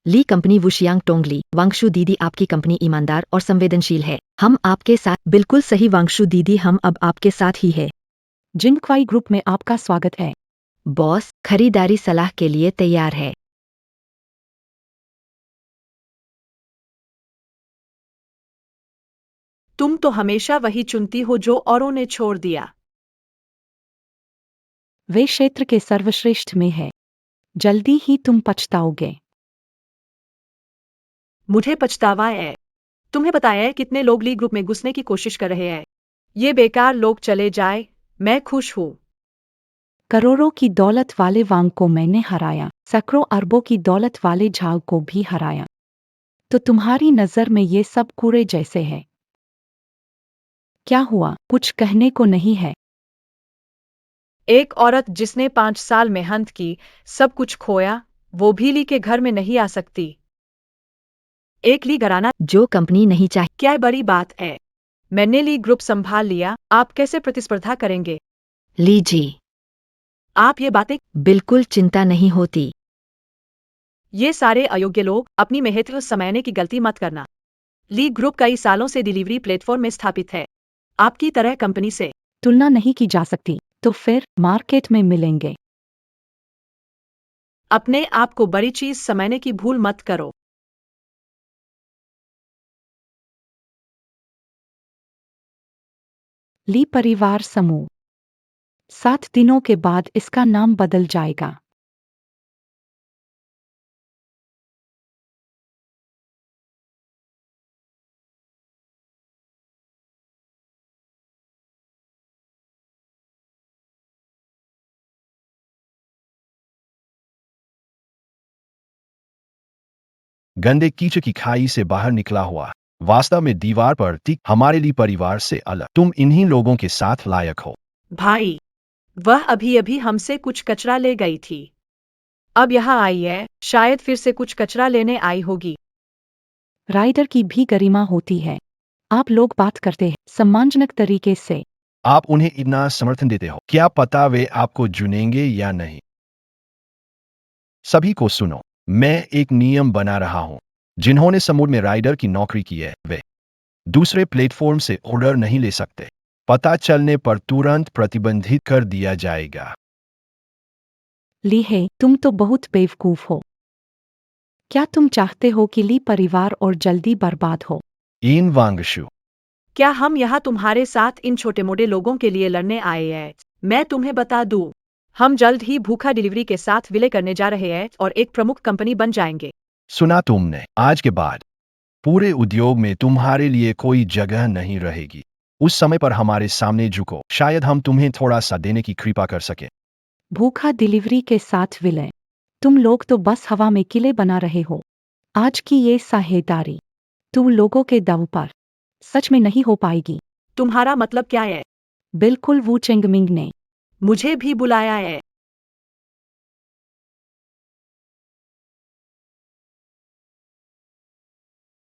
ली कंपनी वुशियांग टोंगली, वांगशु दीदी आपकी कंपनी ईमानदार और संवेदनशील है। हम आपके साथ। बिल्कुल सही वांगशु दीदी, हम अब आपके साथ ही है। जिनक्वाई ग्रुप में आपका स्वागत है। बॉस खरीदारी सलाह के लिए तैयार है। तुम तो हमेशा वही चुनती हो जो औरों ने छोड़ दिया। वे क्षेत्र के सर्वश्रेष्ठ में है। जल्दी ही तुम पछताओगे। मुझे पछतावा है। तुम्हें पता है कितने लोग ली ग्रुप में घुसने की कोशिश कर रहे हैं। ये बेकार लोग चले जाए, मैं खुश हूँ। करोड़ों की दौलत वाले वांग को मैंने हराया, सैकड़ों अरबों की दौलत वाले झाग को भी हराया। तो तुम्हारी नजर में ये सब कूड़े जैसे है। क्या हुआ? कुछ कहने को नहीं है? एक औरत जिसने 5 साल मेहनत की, सब कुछ खोया, वो भी ली के घर में नहीं आ सकती। एक ली घराना जो कंपनी नहीं चाहिए। क्या बड़ी बात है? मैंने ली ग्रुप संभाल लिया, आप कैसे प्रतिस्पर्धा करेंगे? ली जी, आप ये बातें, बिल्कुल चिंता नहीं होती। ये सारे अयोग्य लोग अपनी महत्व समझने की गलती मत करना। ली ग्रुप कई सालों से डिलीवरी प्लेटफॉर्म में स्थापित है। आपकी तरह कंपनी से तुलना नहीं की जा सकती। तो फिर मार्केट में मिलेंगे। अपने आप को बड़ी चीज समझने की भूल मत करो। ली परिवार समूह 7 दिनों के बाद इसका नाम बदल जाएगा। गंदे कीचड़ की खाई से बाहर निकला हुआ, वास्तव में दीवार पर टिक हमारे लिए परिवार से अलग। तुम इन्हीं लोगों के साथ लायक हो। भाई, वह अभी अभी हमसे कुछ कचरा ले गई थी। अब यहाँ आई है, शायद फिर से कुछ कचरा लेने आई होगी। राइडर की भी गरिमा होती है। आप लोग बात करते हैं सम्मानजनक तरीके से। आप उन्हें इतना समर्थन देते हो, क्या पता वे आपको चुनेंगे या नहीं। सभी को सुनो, मैं एक नियम बना रहा हूं। जिन्होंने समुद्र में राइडर की नौकरी की है वे दूसरे प्लेटफॉर्म से ऑर्डर नहीं ले सकते। पता चलने पर तुरंत प्रतिबंधित कर दिया जाएगा। ली है, तुम तो बहुत बेवकूफ हो। क्या तुम चाहते हो कि ली परिवार और जल्दी बर्बाद हो? इन वांगशु, क्या हम यहाँ तुम्हारे साथ इन छोटे मोटे लोगों के लिए लड़ने आए हैं? मैं तुम्हें बता दूं, हम जल्द ही भूखा डिलीवरी के साथ विलय करने जा रहे हैं और एक प्रमुख कंपनी बन जाएंगे। सुना तुमने, आज के बाद पूरे उद्योग में तुम्हारे लिए कोई जगह नहीं रहेगी। उस समय पर हमारे सामने झुको, शायद हम तुम्हें थोड़ा सा देने की कृपा कर सके। भूखा डिलीवरी के साथ विलय? तुम लोग तो बस हवा में किले बना रहे हो। आज की ये साझेदारी तुम लोगों के दम पर सच में नहीं हो पाएगी। तुम्हारा मतलब क्या है? बिल्कुल, वू चेंगमिंग ने मुझे भी बुलाया है।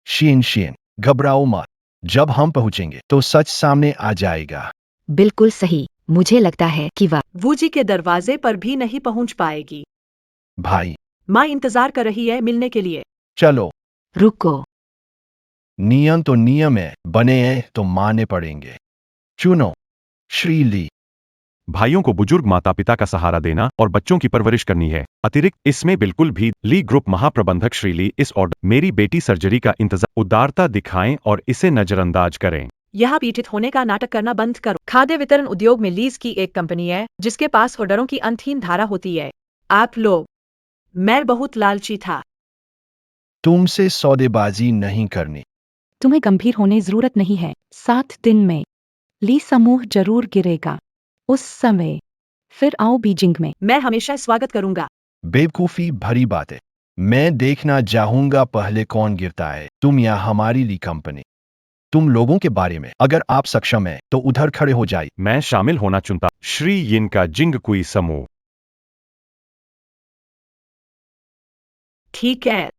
शीन, घबराओ मत। जब हम पहुंचेंगे तो सच सामने आ जाएगा। बिल्कुल सही, मुझे लगता है कि वह वो जी के दरवाजे पर भी नहीं पहुंच पाएगी। भाई, माँ इंतजार कर रही है मिलने के लिए। चलो। रुको। नियम तो नियम है, बने हैं तो मानने पड़ेंगे। चुनो, श्री ली। भाइयों को बुजुर्ग माता पिता का सहारा देना और बच्चों की परवरिश करनी है। अतिरिक्त इसमें बिल्कुल भी ली ग्रुप महाप्रबंधक श्री ली इस ऑर्डर मेरी बेटी सर्जरी का इंतजार उदारता दिखाएं और इसे नजरअंदाज करें। यहाँ पीड़ित होने का नाटक करना बंद करो। खाद्य वितरण उद्योग में लीज की एक कंपनी है जिसके पास ऑर्डरों की अनंत धारा होती है। आप लोग, मैं बहुत लालची था। तुमसे सौदेबाजी नहीं करनी। तुम्हें गंभीर होने जरूरत नहीं है। 7 दिन में ली समूह जरूर गिरेगा। उस समय फिर आओ बीजिंग में। मैं हमेशा स्वागत करूंगा। बेवकूफी भरी बात है। मैं देखना चाहूंगा पहले कौन गिरता है, तुम या हमारी ली कंपनी। तुम लोगों के बारे में अगर आप सक्षम हैं तो उधर खड़े हो जाइए। मैं शामिल होना चुनता श्री यिन का जिंगकुई समूह। ठीक है।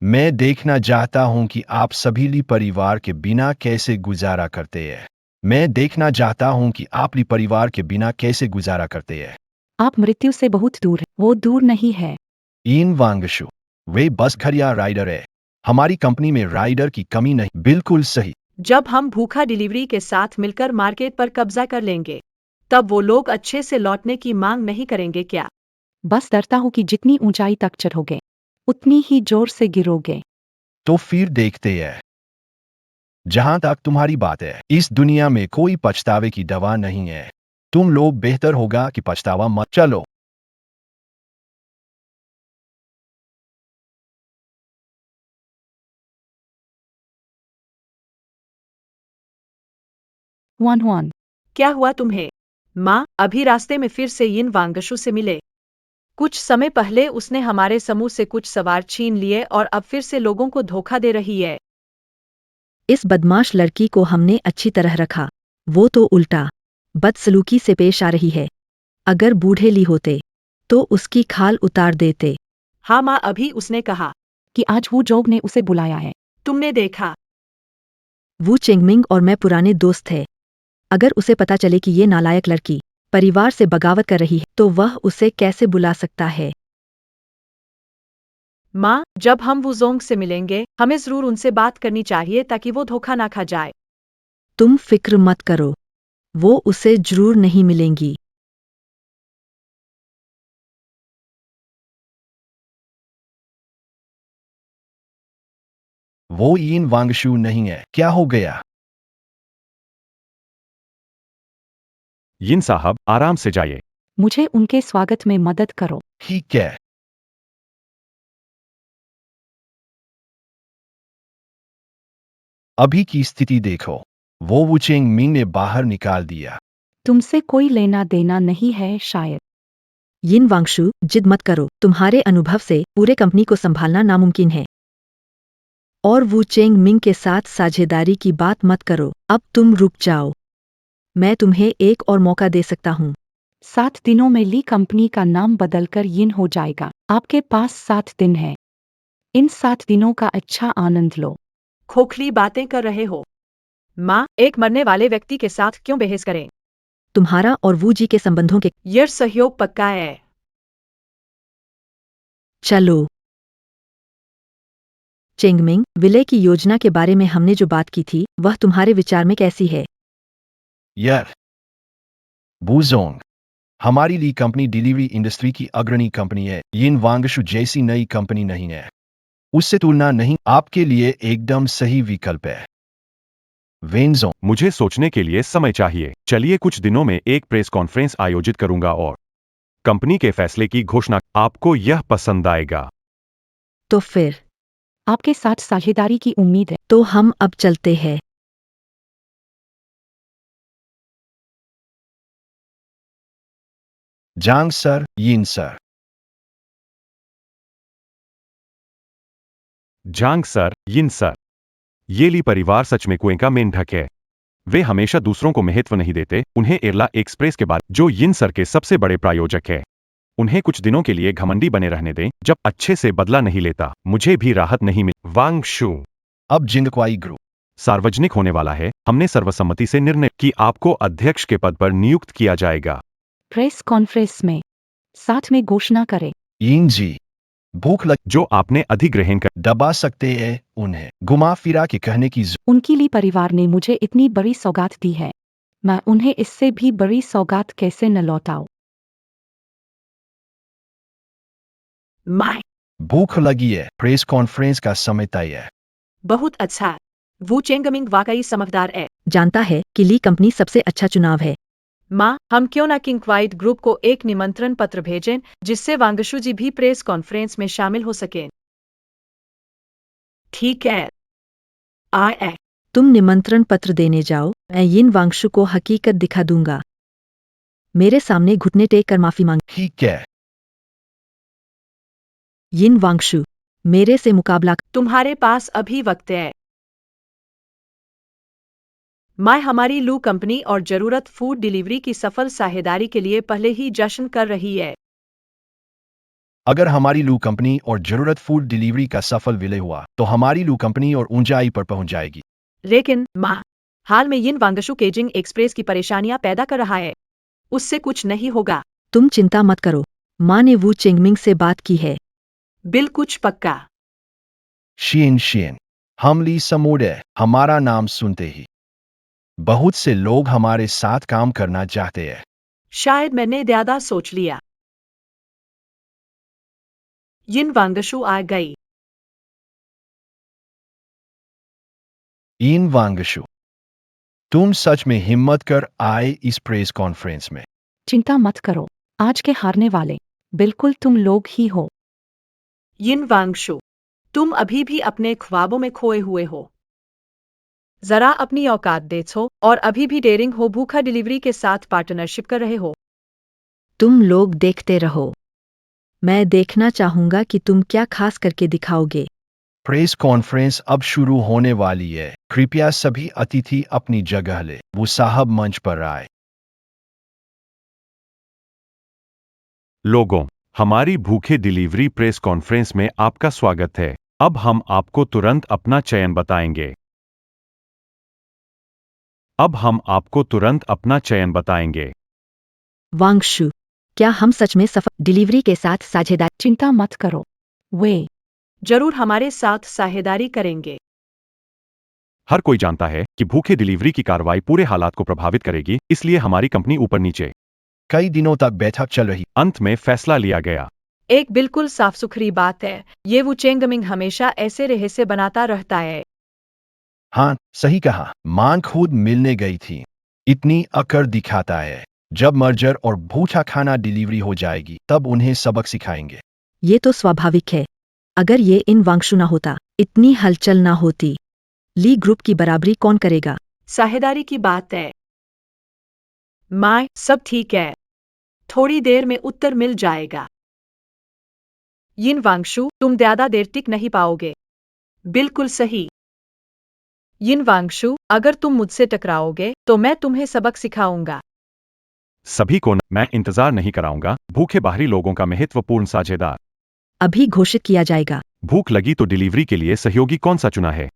मैं देखना चाहता हूं कि आप सभी ली परिवार के बिना कैसे गुजारा करते हैं। मैं देखना चाहता हूं कि आप ली परिवार के बिना कैसे गुजारा करते हैं। आप मृत्यु से बहुत दूर है। वो दूर नहीं है। इन वांगशु, वे बस घड़िया राइडर है। हमारी कंपनी में राइडर की कमी नहीं। बिल्कुल सही। जब हम भूखा डिलीवरी के साथ मिलकर मार्केट पर कब्जा कर लेंगे तब वो लोग अच्छे से लौटने की मांग नहीं करेंगे क्या? बस डरता हूँ कि जितनी ऊंचाई तक चढ़ोगे उतनी ही जोर से गिरोगे। तो फिर देखते हैं। जहां तक तुम्हारी बात है, इस दुनिया में कोई पछतावे की दवा नहीं है। तुम लोग बेहतर होगा कि पछतावा मत। चलो। वन क्या हुआ तुम्हें? माँ अभी रास्ते में फिर से यिन वांगशु से मिले। कुछ समय पहले उसने हमारे समूह से कुछ सवार छीन लिए और अब फिर से लोगों को धोखा दे रही है। इस बदमाश लड़की को हमने अच्छी तरह रखा, वो तो उल्टा बदसलूकी से पेश आ रही है। अगर बूढ़े ली होते तो उसकी खाल उतार देते। हाँ माँ, अभी उसने कहा। कि आज वू जोग ने उसे बुलाया है। तुमने देखा? वू चेंगमिंग और मैं पुराने दोस्त थे। अगर उसे पता चले कि ये नालायक लड़की परिवार से बगावत कर रही है तो वह उसे कैसे बुला सकता है? माँ, जब हम वुजोंग से मिलेंगे हमें जरूर उनसे बात करनी चाहिए ताकि वो धोखा ना खा जाए। तुम फिक्र मत करो, वो उसे जरूर नहीं मिलेंगी। वो इन वांगशु नहीं है। क्या हो गया? यिन साहब, आराम से जाइए। मुझे उनके स्वागत में मदद करो। ठीक है। अभी की स्थिति देखो। वो वुचेंग मिंग ने बाहर निकाल दिया। तुमसे कोई लेना देना नहीं है शायद। यिन वांगशु, जिद मत करो। तुम्हारे अनुभव से पूरे कंपनी को संभालना नामुमकिन है। और वू चेंग मिंग के साथ साझेदारी की बात मत करो। अब तुम रुक जाओ। मैं तुम्हें एक और मौका दे सकता हूँ। 7 दिनों में ली कंपनी का नाम बदलकर यिन हो जाएगा। आपके पास 7 दिन है। इन 7 दिनों का अच्छा आनंद लो। खोखली बातें कर रहे हो। माँ, एक मरने वाले व्यक्ति के साथ क्यों बहस करें? तुम्हारा और वू जी के संबंधों के यह सहयोग पक्का है। चलो। चेंगमिंग, विलय की योजना के बारे में हमने जो बात की थी वह तुम्हारे विचार में कैसी है? यार, बुजोंग, हमारी ली कंपनी डिलीवरी इंडस्ट्री की अग्रणी कंपनी है। यिन वांगशु जैसी नई कंपनी नहीं है। उससे तुलना नहीं आपके लिए एकदम सही विकल्प है। वेंजो, मुझे सोचने के लिए समय चाहिए। चलिए कुछ दिनों में एक प्रेस कॉन्फ्रेंस आयोजित करूंगा और कंपनी के फैसले की घोषणा। आपको यह पसंद आएगा। तो फिर आपके साथ साझेदारी की उम्मीद है। तो हम अब चलते हैं। जांग सर, यिन सर। जांग सर, यिन सर। ये ली परिवार सच में कुएं का मेंढक है। वे हमेशा दूसरों को महत्व नहीं देते। उन्हें एरला एक्सप्रेस के बाद, जो यिन सर के सबसे बड़े प्रायोजक है, उन्हें कुछ दिनों के लिए घमंडी बने रहने दें। जब अच्छे से बदला नहीं लेता, मुझे भी राहत नहीं मिली। वांग शू अब जिंगक्वाई ग्रुप सार्वजनिक होने वाला है। हमने सर्वसम्मति से निर्णय कि आपको अध्यक्ष के पद पर नियुक्त किया जाएगा। प्रेस कॉन्फ्रेंस में साथ में घोषणा करें। यिन जी, भूख लग जो आपने अधिग्रहण कर दबा सकते हैं उन्हें घुमा फिरा के कहने की उनकी ली परिवार ने मुझे इतनी बड़ी सौगात दी है, मैं उन्हें इससे भी बड़ी सौगात कैसे न लौटाऊं। माय, भूख लगी है। प्रेस कॉन्फ्रेंस का समय तय है। बहुत अच्छा। वू चेंगमिंग वाकई समझदार है। जानता है कि ली कंपनी सबसे अच्छा चुनाव है। माँ, हम क्यों ना किंगक्वाइट ग्रुप को एक निमंत्रण पत्र भेजें, जिससे वांगशु जी भी प्रेस कॉन्फ्रेंस में शामिल हो सकें। ठीक है। आए। तुम निमंत्रण पत्र देने जाओ, मैं यिन वांगशु को हकीकत दिखा दूंगा। मेरे सामने घुटने टेक कर माफी मांग। ठीक है। यिन वांगशु, मेरे से मुकाबला तुम्हारे पास अभी वक्त है। मैं हमारी लू कंपनी और जरूरत फूड डिलीवरी की सफल साझेदारी के लिए पहले ही जश्न कर रही है। अगर हमारी लू कंपनी और जरूरत फूड डिलीवरी का सफल विलय हुआ, तो हमारी लू कंपनी और ऊंचाई पर पहुंच जाएगी। लेकिन माँ, हाल में यिन वांगशु केजिंग एक्सप्रेस की परेशानियां पैदा कर रहा है। उससे कुछ नहीं होगा। तुम चिंता मत करो। माँ ने वू चेंगमिंग से बात की है। बिल कुछ पक्का। शीन, हम ली समुदाय हमारा नाम सुनते ही बहुत से लोग हमारे साथ काम करना चाहते हैं। शायद मैंने ज्यादा सोच लिया। यिन वांगशु आ गई। यिन वांगशु, तुम सच में हिम्मत कर आए इस प्रेस कॉन्फ्रेंस में। चिंता मत करो, आज के हारने वाले बिल्कुल तुम लोग ही हो। यिन वांगशु, तुम अभी भी अपने ख्वाबों में खोए हुए हो। जरा अपनी औकात देखो, और अभी भी डेयरिंग हो भूखा डिलीवरी के साथ पार्टनरशिप कर रहे हो। तुम लोग देखते रहो। मैं देखना चाहूंगा कि तुम क्या खास करके दिखाओगे। प्रेस कॉन्फ्रेंस अब शुरू होने वाली है। कृपया सभी अतिथि अपनी जगह ले। वो साहब मंच पर आए। लोगों, हमारी भूखे डिलीवरी प्रेस कॉन्फ्रेंस में आपका स्वागत है। अब हम आपको तुरंत अपना चयन बताएंगे। अब हम आपको तुरंत अपना चयन बताएंगे। वांगशु, क्या हम सच में सफल डिलीवरी के साथ साझेदार? चिंता मत करो, वे जरूर हमारे साथ साझेदारी करेंगे। हर कोई जानता है कि भूखे डिलीवरी की कार्रवाई पूरे हालात को प्रभावित करेगी, इसलिए हमारी कंपनी ऊपर नीचे कई दिनों तक बैठक चल रही। अंत में फैसला लिया गया। एक बिल्कुल साफ सुथरी बात है, ये वो चेंगमिंग हमेशा ऐसे रहस्य बनाता रहता है। हाँ, सही कहा। मां खुद मिलने गई थी। इतनी अकड़ दिखाता है। जब मर्जर और भूखा खाना डिलीवरी हो जाएगी, तब उन्हें सबक सिखाएंगे। ये तो स्वाभाविक है। अगर ये इन वांगशु ना होता, इतनी हलचल ना होती। ली ग्रुप की बराबरी कौन करेगा? साझेदारी की बात है। माय, सब ठीक है। थोड़ी देर में उत्तर मिल जाएगा। यिन वांगशु, तुम ज्यादा देर टिक नहीं पाओगे। बिल्कुल सही। यिन वांगशु, अगर तुम मुझसे टकराओगे, तो मैं तुम्हें सबक सिखाऊंगा। सभी को मैं इंतजार नहीं कराऊंगा। भूखे बाहरी लोगों का महत्वपूर्ण साझेदार अभी घोषित किया जाएगा। भूख लगी तो डिलीवरी के लिए सहयोगी कौन सा चुना है?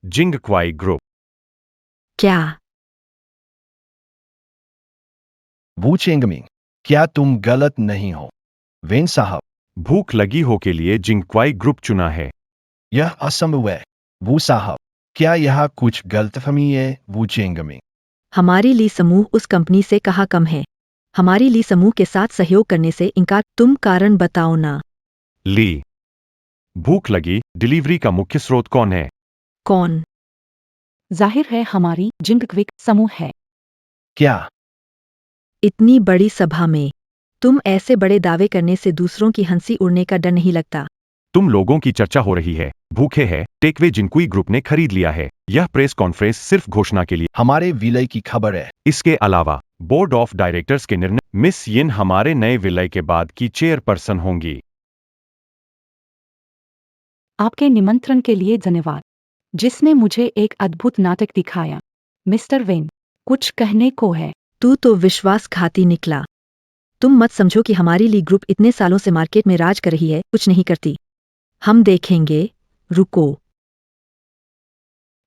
जिंगक्वाई ग्रुप। क्या? वू चेंगमिंग, क्या तुम गलत नहीं हो? वेन साहब, भूख लगी हो के लिए जिंगक्वाई ग्रुप चुना है। यह असंभव है। वू साहब, क्या यह कुछ गलतफहमी है? वू चेंगमिंग, हमारी ली समूह उस कंपनी से कहाँ कम है? हमारी ली समूह के साथ सहयोग करने से इनकार। तुम कारण बताओ ना। ली, भूख लगी डिलीवरी का मुख्य स्रोत कौन है? कौन? जाहिर है हमारी जिंगक्विक समूह है। क्या? इतनी बड़ी सभा में तुम ऐसे बड़े दावे करने से दूसरों की हंसी उड़ने का डर नहीं लगता? तुम लोगों की चर्चा हो रही है, भूखे है, टेकवे जिनकुई ग्रुप ने खरीद लिया है। यह प्रेस कॉन्फ्रेंस सिर्फ घोषणा के लिए। हमारे विलय की खबर है। इसके अलावा बोर्ड ऑफ डायरेक्टर्स के निर्णय, मिस यिन हमारे नए विलय के बाद की चेयरपर्सन होंगी। आपके निमंत्रण के लिए धन्यवाद, जिसने मुझे एक अद्भुत नाटक दिखाया। मिस्टर वेन, कुछ कहने को है? तू तो विश्वासघाती निकला। तुम मत समझो कि हमारी ली ग्रुप इतने सालों से मार्केट में राज कर रही है, कुछ नहीं करती। हम देखेंगे, रुको।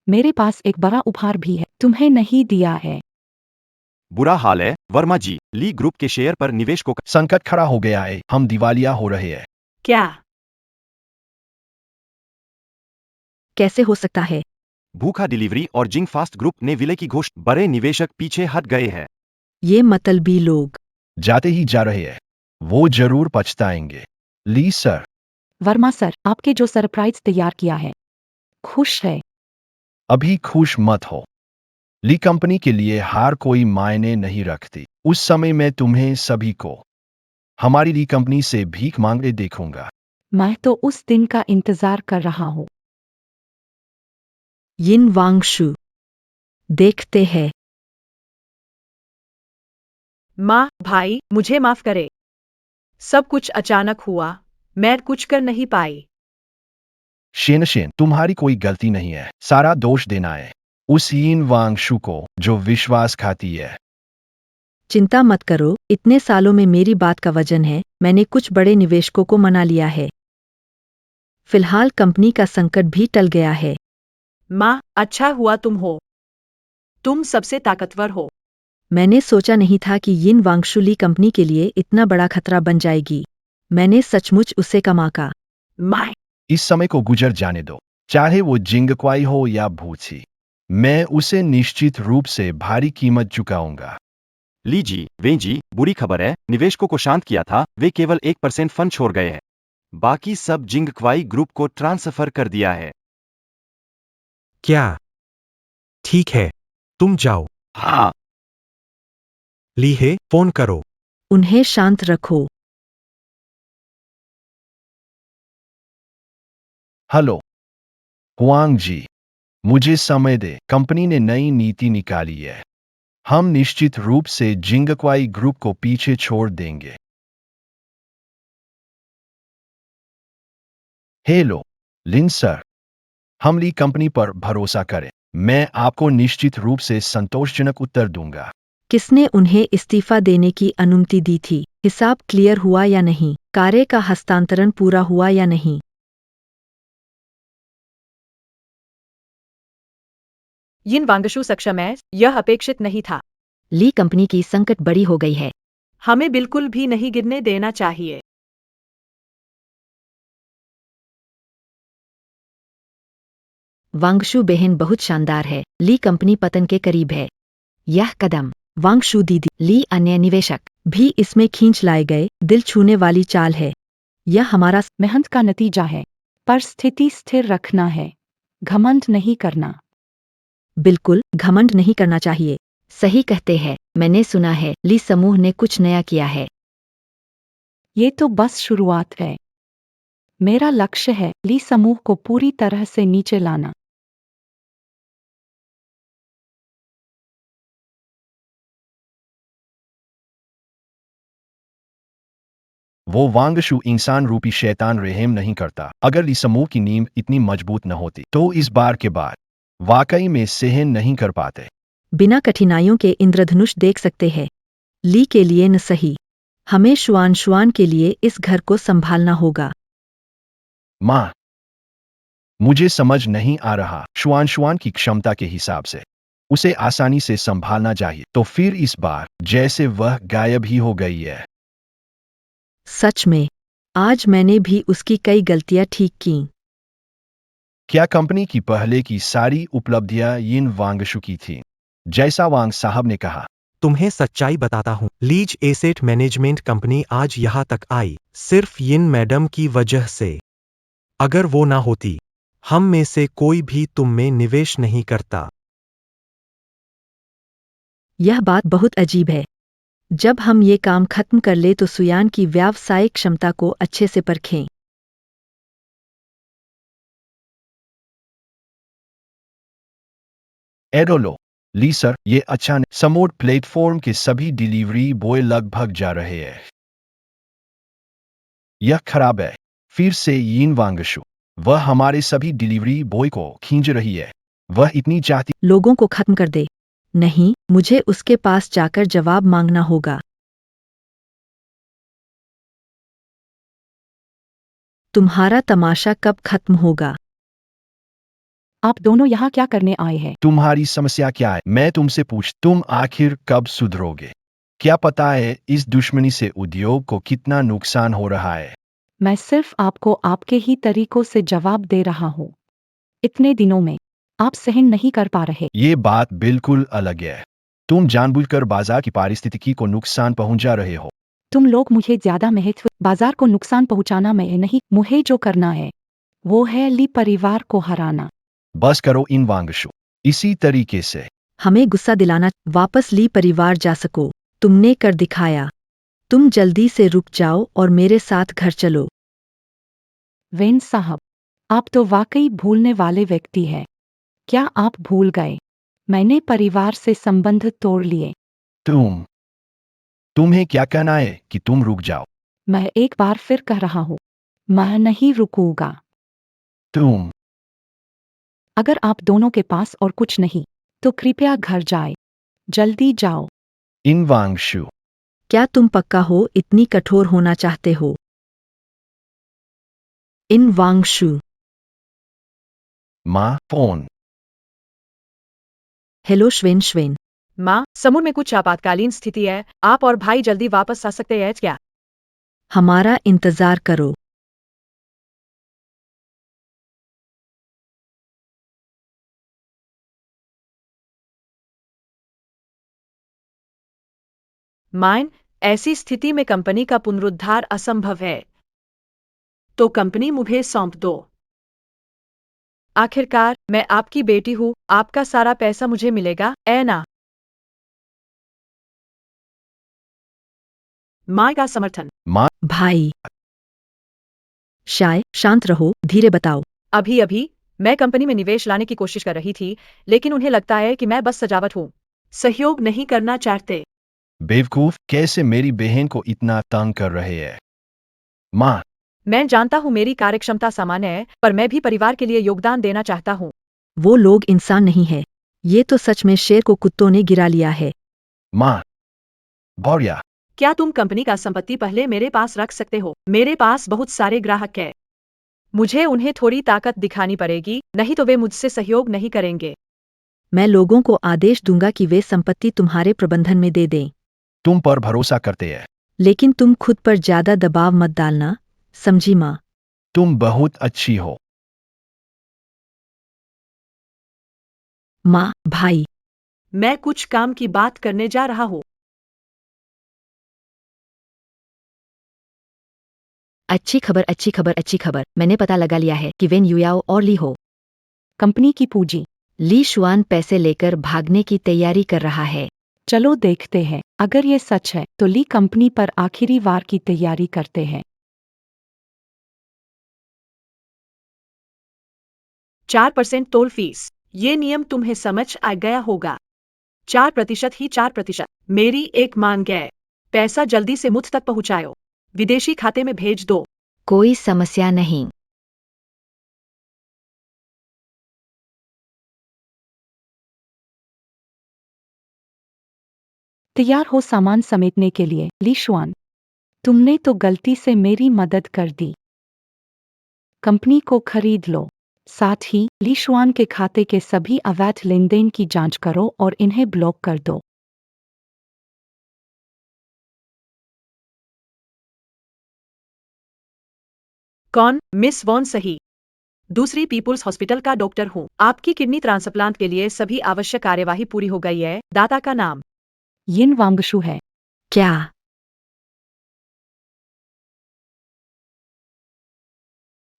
मेरे पास एक बड़ा उपहार भी है, तुम्हें नहीं दिया है। बुरा हाल है वर्मा जी, ली ग्रुप के शेयर पर निवेशकों का संकट खड़ा हो गया है, हम दिवालिया हो रहे हैं। क्या? कैसे हो सकता है? भूखा डिलीवरी और जिंग फास्ट ग्रुप ने विलय की घोषणा, बड़े निवेशक पीछे हट गए हैं। ये मतलबी लोग। जाते ही जा रहे हैं, वो जरूर पछताएंगे। ली सर, वर्मा सर, आपके जो सरप्राइज तैयार किया है, खुश है? अभी खुश मत हो। ली कंपनी के लिए हार कोई मायने नहीं रखती। उस समय मैं तुम्हें सभी को हमारी ली कंपनी से भीख मांगते देखूंगा। मैं तो उस दिन का इंतजार कर रहा हूँ। यिन वांगशु, देखते हैं। माँ, भाई, मुझे माफ करे। सब कुछ अचानक हुआ, मैं कुछ कर नहीं पाई। शेन, तुम्हारी कोई गलती नहीं है, सारा दोष देना है उस यिन वांगशु को जो विश्वासघाती है। चिंता मत करो, इतने सालों में मेरी बात का वजन है। मैंने कुछ बड़े निवेशकों को मना लिया है। फिलहाल कंपनी का संकट भी टल गया है। माँ, अच्छा हुआ तुम हो। तुम सबसे ताकतवर हो। मैंने सोचा नहीं था कि यिन वांगशु ली कंपनी के लिए इतना बड़ा खतरा बन जाएगी। मैंने सचमुच उसे कमा का। माँ, इस समय को गुजर जाने दो, चाहे वो जिंगक्वाई हो या भूसी। मैं उसे निश्चित रूप से भारी कीमत चुकाऊंगा। ली जी, वे जी, बुरी खबर है, निवेशकों को शांत किया था, वे केवल 1% फंड छोड़ गए हैं। बाकी सब जिंगक्वाई ग्रुप को ट्रांसफर कर दिया है। क्या? ठीक है, तुम जाओ। हाँ, ली हे, फोन करो। उन्हें शांत रखो। हेलो हुआंग जी, मुझे समय दे। कंपनी ने नई नीति निकाली है, हम निश्चित रूप से जिंगक्वाई ग्रुप को पीछे छोड़ देंगे। हेलो लिन सर, हम ली कंपनी पर भरोसा करें। मैं आपको निश्चित रूप से संतोषजनक उत्तर दूंगा। किसने उन्हें इस्तीफा देने की अनुमति दी थी? हिसाब क्लियर हुआ या नहीं? कार्य का हस्तांतरण पूरा हुआ या नहीं? यिन वांगशु सक्षम है, यह अपेक्षित नहीं था। ली कंपनी की संकट बड़ी हो गई है। हमें बिल्कुल भी नहीं गिरने देना चाहिए। वांगशु बहन बहुत शानदार है। ली कंपनी पतन के करीब है। यह कदम वांगशु दीदी, ली अन्य निवेशक भी इसमें खींच लाए गए। दिल छूने वाली चाल है। यह हमारा मेहनत का नतीजा है, पर स्थिति स्थिर रखना है, घमंड नहीं करना। बिल्कुल घमंड नहीं करना चाहिए। सही कहते हैं। मैंने सुना है ली समूह ने कुछ नया किया है। ये तो बस शुरुआत है। मेरा लक्ष्य है ली समूह को पूरी तरह से नीचे लाना। वो वांगशु इंसान रूपी शैतान रहम नहीं करता। अगर ली समूह की नींव इतनी मजबूत न होती तो इस बार के बाद वाकई में सहन नहीं कर पाते। बिना कठिनाइयों के इंद्रधनुष देख सकते हैं। ली के लिए न सही, हमें शुआन के लिए इस घर को संभालना होगा। माँ, मुझे समझ नहीं आ रहा। शुआन की क्षमता के हिसाब से उसे आसानी से संभालना चाहिए, तो फिर इस बार जैसे वह गायब ही हो गई है। सच में आज मैंने भी उसकी कई गलतियां ठीक की। क्या कंपनी की पहले की सारी उपलब्धियां यिन वांगशु की थी, जैसा वांग साहब ने कहा? तुम्हें सच्चाई बताता हूँ, लीज एसेट मैनेजमेंट कंपनी आज यहाँ तक आई सिर्फ यिन मैडम की वजह से। अगर वो ना होती, हम में से कोई भी तुम में निवेश नहीं करता। यह बात बहुत अजीब है। जब हम ये काम खत्म कर ले तो सुयान की व्यावसायिक क्षमता को अच्छे से परखें। एडोलो ली सर, ये अच्छा नहीं। समोड प्लेटफॉर्म के सभी डिलीवरी बॉय लगभग जा रहे हैं। यह खराब है। फिर से यीन वांगशु, वह हमारे सभी डिलीवरी बॉय को खींच रही है। वह इतनी चाहती। लोगों को खत्म कर दे। नहीं, मुझे उसके पास जाकर जवाब मांगना होगा। तुम्हारा तमाशा कब खत्म होगा? आप दोनों यहाँ क्या करने आए हैं? तुम्हारी समस्या क्या है? मैं तुमसे तुम आखिर कब सुधरोगे? क्या पता है इस दुश्मनी से उद्योग को कितना नुकसान हो रहा है? मैं सिर्फ आपको आपके ही तरीकों से जवाब दे रहा हूँ। इतने दिनों में आप सहन नहीं कर पा रहे। ये बात बिल्कुल अलग है। तुम जानबूझकर बाजार की पारिस्थितिकी को नुकसान पहुंचा रहे हो। तुम लोग मुझे ज्यादा महत्व बाजार को नुकसान पहुंचाना में नहीं, मुझे जो करना है वो है ली परिवार को हराना। बस करो इन वांगशु। इसी तरीके से हमें गुस्सा दिलाना। वापस ली परिवार जा सको। तुमने कर दिखाया। तुम जल्दी से रुक जाओ और मेरे साथ घर चलो। वेन साहब, आप तो वाकई भूलने वाले व्यक्ति हैं। क्या आप भूल गए मैंने परिवार से संबंध तोड़ लिए? तुम्हें क्या कहना है कि तुम रुक जाओ? मैं एक बार फिर कह रहा हूँ, मैं नहीं रुकूंगा। तुम अगर आप दोनों के पास और कुछ नहीं तो कृपया घर जाए। जल्दी जाओ। इन वांगशु, क्या तुम पक्का हो इतनी कठोर होना चाहते हो? इन वांगशु। माँ फोन। हेलो श्वेन। माँ, समुद्र में कुछ आपातकालीन स्थिति है। आप और भाई जल्दी वापस आ सकते हैं क्या? हमारा इंतजार करो। माइन, ऐसी स्थिति में कंपनी का पुनरुद्धार असंभव है, तो कंपनी मुझे सौंप दो। आखिरकार मैं आपकी बेटी हूँ, आपका सारा पैसा मुझे मिलेगा, ऐ ना? माँ का समर्थन। माँ भाई शांत रहो, धीरे बताओ। अभी अभी मैं कंपनी में निवेश लाने की कोशिश कर रही थी, लेकिन उन्हें लगता है कि मैं बस सजावट हूँ, सहयोग नहीं करना चाहते। बेवकूफ, कैसे मेरी बहन को इतना तंग कर रहे हैं? माँ मैं जानता हूँ मेरी कार्यक्षमता सामान्य है, पर मैं भी परिवार के लिए योगदान देना चाहता हूँ। वो लोग इंसान नहीं है। ये तो सच में शेर को कुत्तों ने गिरा लिया है। माँ भौरिया, क्या तुम कंपनी का संपत्ति पहले मेरे पास रख सकते हो? मेरे पास बहुत सारे ग्राहक हैं। मुझे उन्हें थोड़ी ताकत दिखानी पड़ेगी, नहीं तो वे मुझसे सहयोग नहीं करेंगे। मैं लोगों को आदेश दूंगा कि वे संपत्ति तुम्हारे प्रबंधन में दे दें। तुम पर भरोसा करते हैं। लेकिन तुम खुद पर ज्यादा दबाव मत डालना, समझी माँ? तुम बहुत अच्छी हो। माँ, भाई। मैं कुछ काम की बात करने जा रहा हूँ। अच्छी खबर। मैंने पता लगा लिया है कि वेन युयाओ और ली हो। कंपनी की पूंजी। ली शुआन पैसे लेकर भागने की तैयारी कर रहा है। चलो देखते हैं, अगर ये सच है तो ली कंपनी पर आखिरी वार की तैयारी करते हैं। 4% टोल फीस, ये नियम तुम्हें समझ आ गया होगा। 4% ही 4%। मेरी एक मांग है, पैसा जल्दी से मुझ तक पहुँचाओ, विदेशी खाते में भेज दो। कोई समस्या नहीं। तैयार हो सामान समेटने के लिए? ली शुआन, तुमने तो गलती से मेरी मदद कर दी। कंपनी को खरीद लो। साथ ही ली शुआन के खाते के सभी अवैध लेनदेन की जांच करो और इन्हें ब्लॉक कर दो। कौन? मिस वॉन सही। दूसरी पीपुल्स हॉस्पिटल का डॉक्टर हूँ। आपकी किडनी ट्रांसप्लांट के लिए सभी आवश्यक कार्यवाही पूरी हो गई है। दाता का नाम यिन वांगशु है। क्या?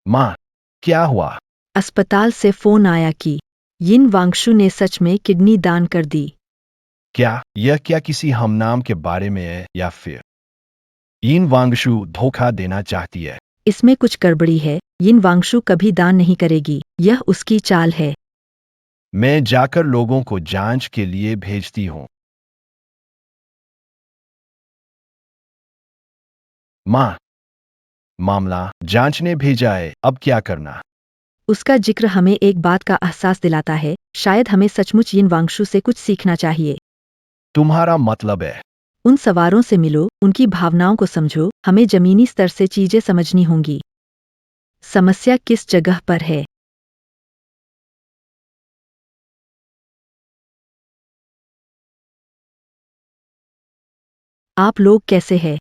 माँ क्या हुआ? अस्पताल से फोन आया कि यिन वांगशु ने सच में किडनी दान कर दी। क्या किसी हमनाम के बारे में है या फिर यिन वांगशु धोखा देना चाहती है? इसमें कुछ गड़बड़ी है। यिन वांगशु कभी दान नहीं करेगी, यह उसकी चाल है। मैं जाकर लोगों को जांच के लिए भेजती हूँ। माँ, मामला जांच ने भेजा है, अब क्या करना? उसका जिक्र हमें एक बात का एहसास दिलाता है, शायद हमें सचमुच यिन वांगशु से कुछ सीखना चाहिए। तुम्हारा मतलब है? उन सवारों से मिलो, उनकी भावनाओं को समझो, हमें जमीनी स्तर से चीजें समझनी होंगी। समस्या किस जगह पर है? आप लोग कैसे हैं?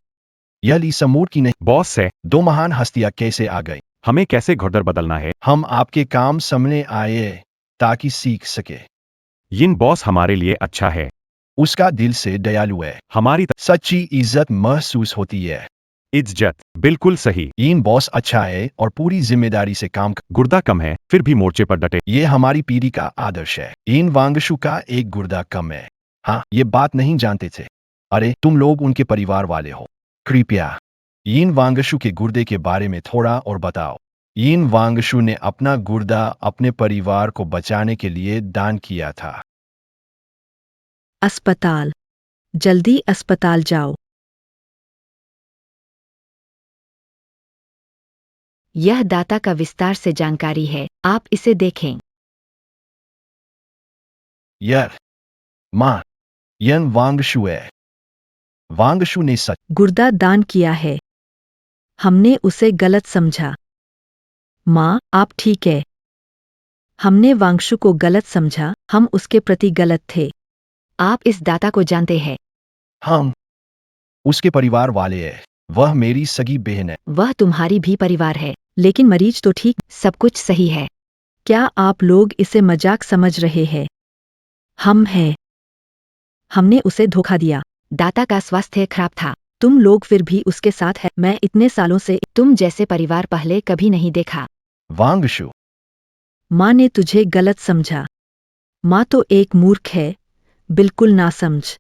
यह ली समूर की नहीं। बॉस से दो महान हस्तियां कैसे आ गई? हमें कैसे घोड़दर बदलना है। हम आपके काम सामने आए ताकि सीख सके। यिन बॉस हमारे लिए अच्छा है। उसका दिल से दयालु है। हमारी सच्ची इज्जत महसूस होती है। इज्जत बिल्कुल सही। यिन बॉस अच्छा है और पूरी जिम्मेदारी से काम गुर्दा कम है फिर भी मोर्चे पर डटे। ये हमारी पीढ़ी का आदर्श है। यिन वांगशु का एक गुर्दा कम है। हाँ, ये बात नहीं जानते थे। अरे, तुम लोग उनके परिवार वाले हो। कृपया यिन वांगशु के गुर्दे के बारे में थोड़ा और बताओ। यिन वांगशु ने अपना गुर्दा अपने परिवार को बचाने के लिए दान किया था। अस्पताल। जल्दी अस्पताल जाओ। यह डाटा का विस्तार से जानकारी है, आप इसे देखें। यह माँ यन वांगशु है। वांगशु ने सच गुर्दा दान किया है। हमने उसे गलत समझा। माँ, आप ठीक है। हमने वांगशु को गलत समझा, हम उसके प्रति गलत थे। आप इस डाटा को जानते हैं। हम उसके परिवार वाले हैं। वह मेरी सगी बहन है। वह तुम्हारी भी परिवार है, लेकिन मरीज तो ठीक, सब कुछ सही है। क्या आप लोग इसे मजाक समझ रहे हैं? हम हैं। हमने उसे धोखा दिया। डाटा का स्वास्थ्य खराब था। तुम लोग फिर भी उसके साथ है। मैं इतने सालों से तुम जैसे परिवार पहले कभी नहीं देखा। वांगशु, माँ ने तुझे गलत समझा। माँ तो एक मूर्ख है, बिल्कुल नासमझ।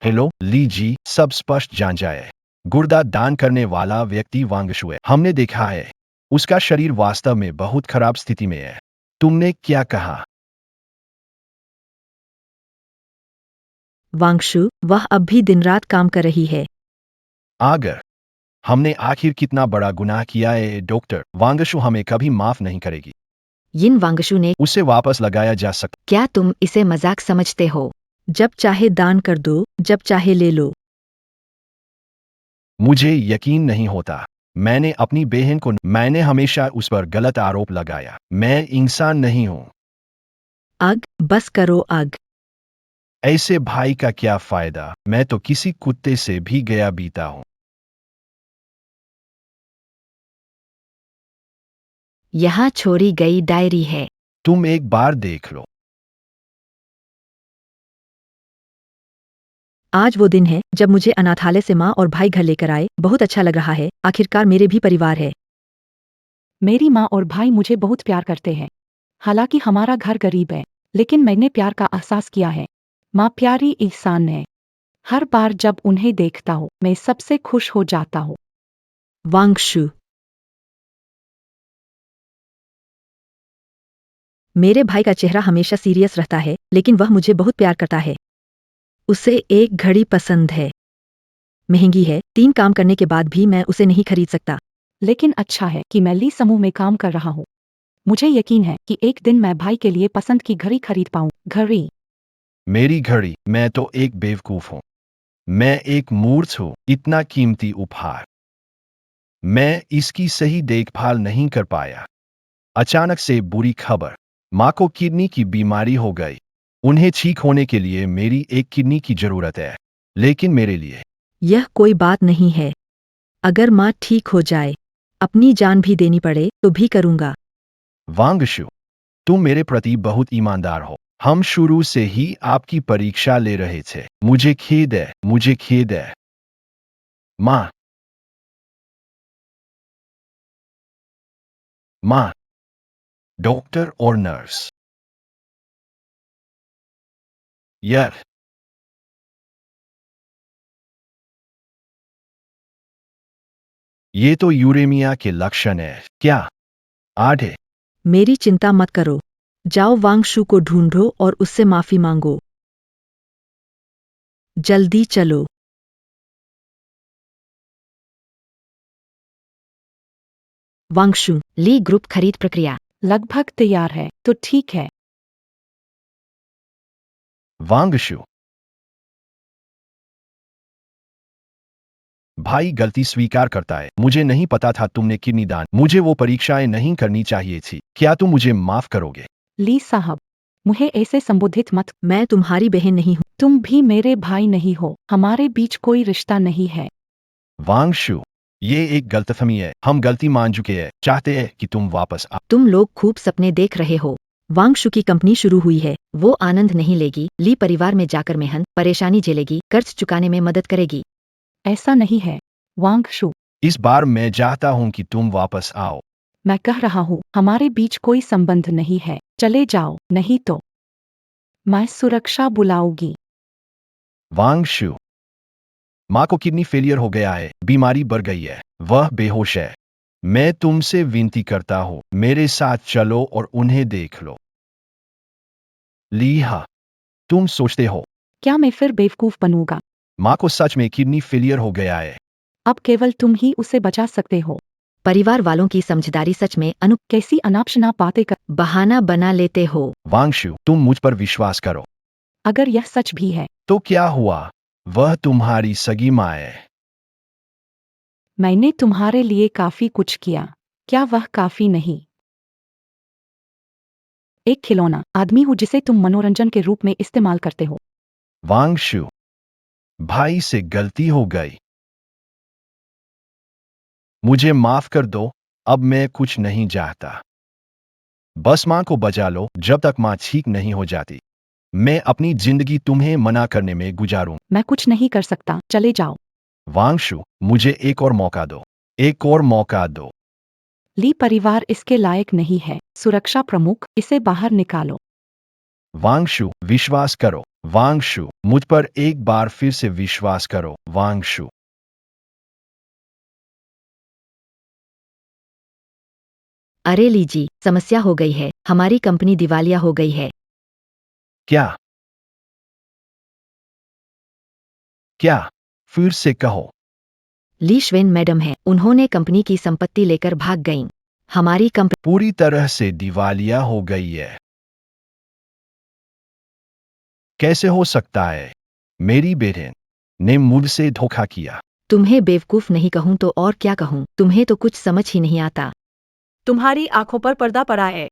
हेलो ली जी, सब स्पष्ट जान जाए। गुर्दा दान करने वाला व्यक्ति वांगशु है। हमने देखा है। उसका शरीर वास्तव में बहुत खराब स्थिति में है। तुमने क्या कहा? वांगशु, वह अब भी दिन रात काम कर रही है। आगर हमने आखिर कितना बड़ा गुनाह किया है डॉक्टर? वांगशु हमें कभी माफ नहीं करेगी। यिन वांगशु ने उसे वापस लगाया जा सकता। क्या तुम इसे मजाक समझते हो? जब चाहे दान कर दो, जब चाहे ले लो। मुझे यकीन नहीं होता। मैंने हमेशा उस पर गलत आरोप लगाया। मैं इंसान नहीं हूं। अग, बस करो अग। ऐसे भाई का क्या फायदा? मैं तो किसी कुत्ते से भी गया बीता हूं। यहाँ छोड़ी गई डायरी है। तुम एक बार देख लो। आज वो दिन है जब मुझे अनाथालय से माँ और भाई घर लेकर आए। बहुत अच्छा लग रहा है, आखिरकार मेरे भी परिवार है। मेरी माँ और भाई मुझे बहुत प्यार करते हैं। हालांकि हमारा घर गरीब है, लेकिन मैंने प्यार का एहसास किया है। माँ प्यारी इंसान है। हर बार जब उन्हें देखता हूँ, मैं सबसे खुश हो जाता हूँ। वांगशु, मेरे भाई का चेहरा हमेशा सीरियस रहता है, लेकिन वह मुझे बहुत प्यार करता है। उसे एक घड़ी पसंद है। महंगी है, 3 काम करने के बाद भी मैं उसे नहीं खरीद सकता। लेकिन अच्छा है कि मैं ली समूह में काम कर रहा हूँ। मुझे यकीन है कि एक दिन मैं भाई के लिए पसंद की घड़ी खरीद पाऊँ। घड़ी? मेरी घड़ी? मैं तो एक बेवकूफ हूं। मैं एक मूर्ख हूं। इतना कीमती उपहार, मैं इसकी सही देखभाल नहीं कर पाया। अचानक से बुरी खबर। माँ को किडनी की बीमारी हो गई। उन्हें ठीक होने के लिए मेरी एक किडनी की जरूरत है। लेकिन मेरे लिए यह कोई बात नहीं है। अगर माँ ठीक हो जाए, अपनी जान भी देनी पड़े तो भी करूँगा। वांगशु, तुम मेरे प्रति बहुत ईमानदार हो। हम शुरू से ही आपकी परीक्षा ले रहे थे। मुझे खेद है, मुझे खेद है। माँ, माँ, डॉक्टर और नर्स। यार, ये तो यूरेमिया के लक्षण है क्या? आधे। मेरी चिंता मत करो। जाओ वांगशु को ढूंढो और उससे माफी मांगो। जल्दी चलो। वांगशु, ली ग्रुप खरीद प्रक्रिया लगभग तैयार है तो ठीक है। वांगशु, भाई गलती स्वीकार करता है। मुझे नहीं पता था तुमने किडनी दान। मुझे वो परीक्षाएं नहीं करनी चाहिए थी। क्या तुम मुझे माफ करोगे? ली साहब, मुझे ऐसे संबोधित मत। मैं तुम्हारी बहन नहीं हूँ। तुम भी मेरे भाई नहीं हो। हमारे बीच कोई रिश्ता नहीं है। वांगशु, ये एक गलतफहमी है। हम गलती मान चुके हैं। चाहते हैं कि तुम वापस आ। तुम लोग खूब सपने देख रहे हो। वांगशु की कंपनी शुरू हुई है। वो आनंद नहीं लेगी। ली परिवार में जाकर मेहनत परेशानी झेलेगी, कर्ज चुकाने में मदद करेगी। ऐसा नहीं है वांगशु। इस बार मैं चाहता हूं कि तुम वापस आओ। मैं कह रहा हूँ हमारे बीच कोई संबंध नहीं है। चले जाओ, नहीं तो मैं सुरक्षा बुलाऊंगी। वांगशु, माँ को किडनी फेलियर हो गया है। बीमारी बढ़ गई है। वह बेहोश है। मैं तुमसे विनती करता हूँ, मेरे साथ चलो और उन्हें देख लो। लीहा, तुम सोचते हो क्या मैं फिर बेवकूफ बनूंगा? माँ को सच में किडनी फेलियर हो गया है? अब केवल तुम ही उसे बचा सकते हो। परिवार वालों की समझदारी सच में कैसी अनाप शनाप बातें कर। बहाना बना लेते हो। वांगशु, तुम मुझ पर विश्वास करो। अगर यह सच भी है, तो क्या हुआ? वह तुम्हारी सगी माँ है। मैंने तुम्हारे लिए काफी कुछ किया। क्या वह काफी नहीं? एक खिलौना आदमी हूँ जिसे तुम मनोरंजन के रूप में इस्तेमाल करते हो। वांगशु, भाई से गलती हो गई। मुझे माफ कर दो। अब मैं कुछ नहीं चाहता। बस माँ को बचा लो जब तक माँ ठीक नहीं हो जाती। मैं अपनी जिंदगी तुम्हें मना करने में गुजारूं। मैं कुछ नहीं कर सकता। चले जाओ। वांगशु, मुझे एक और मौका दो। एक और मौका दो। ली परिवार इसके लायक नहीं है। सुरक्षा प्रमुख, इसे बाहर निकालो। वांगशु, विश्वास करो। वांगशु, मुझ पर एक बार फिर से विश्वास करो। वांगशु। अरे लीजी, समस्या हो गई है। हमारी कंपनी दिवालिया हो गई है। क्या? क्या? फिर से कहो। ली श्वेन मैडम है। उन्होंने कंपनी की संपत्ति लेकर भाग गईं। हमारी कंपनी पूरी तरह से दिवालिया हो गई है। कैसे हो सकता है? मेरी बहन ने मुझसे धोखा किया। तुम्हें बेवकूफ नहीं कहूं तो और क्या कहूं। तुम्हें तो कुछ समझ ही नहीं आता। तुम्हारी आंखों पर पर्दा पड़ा है।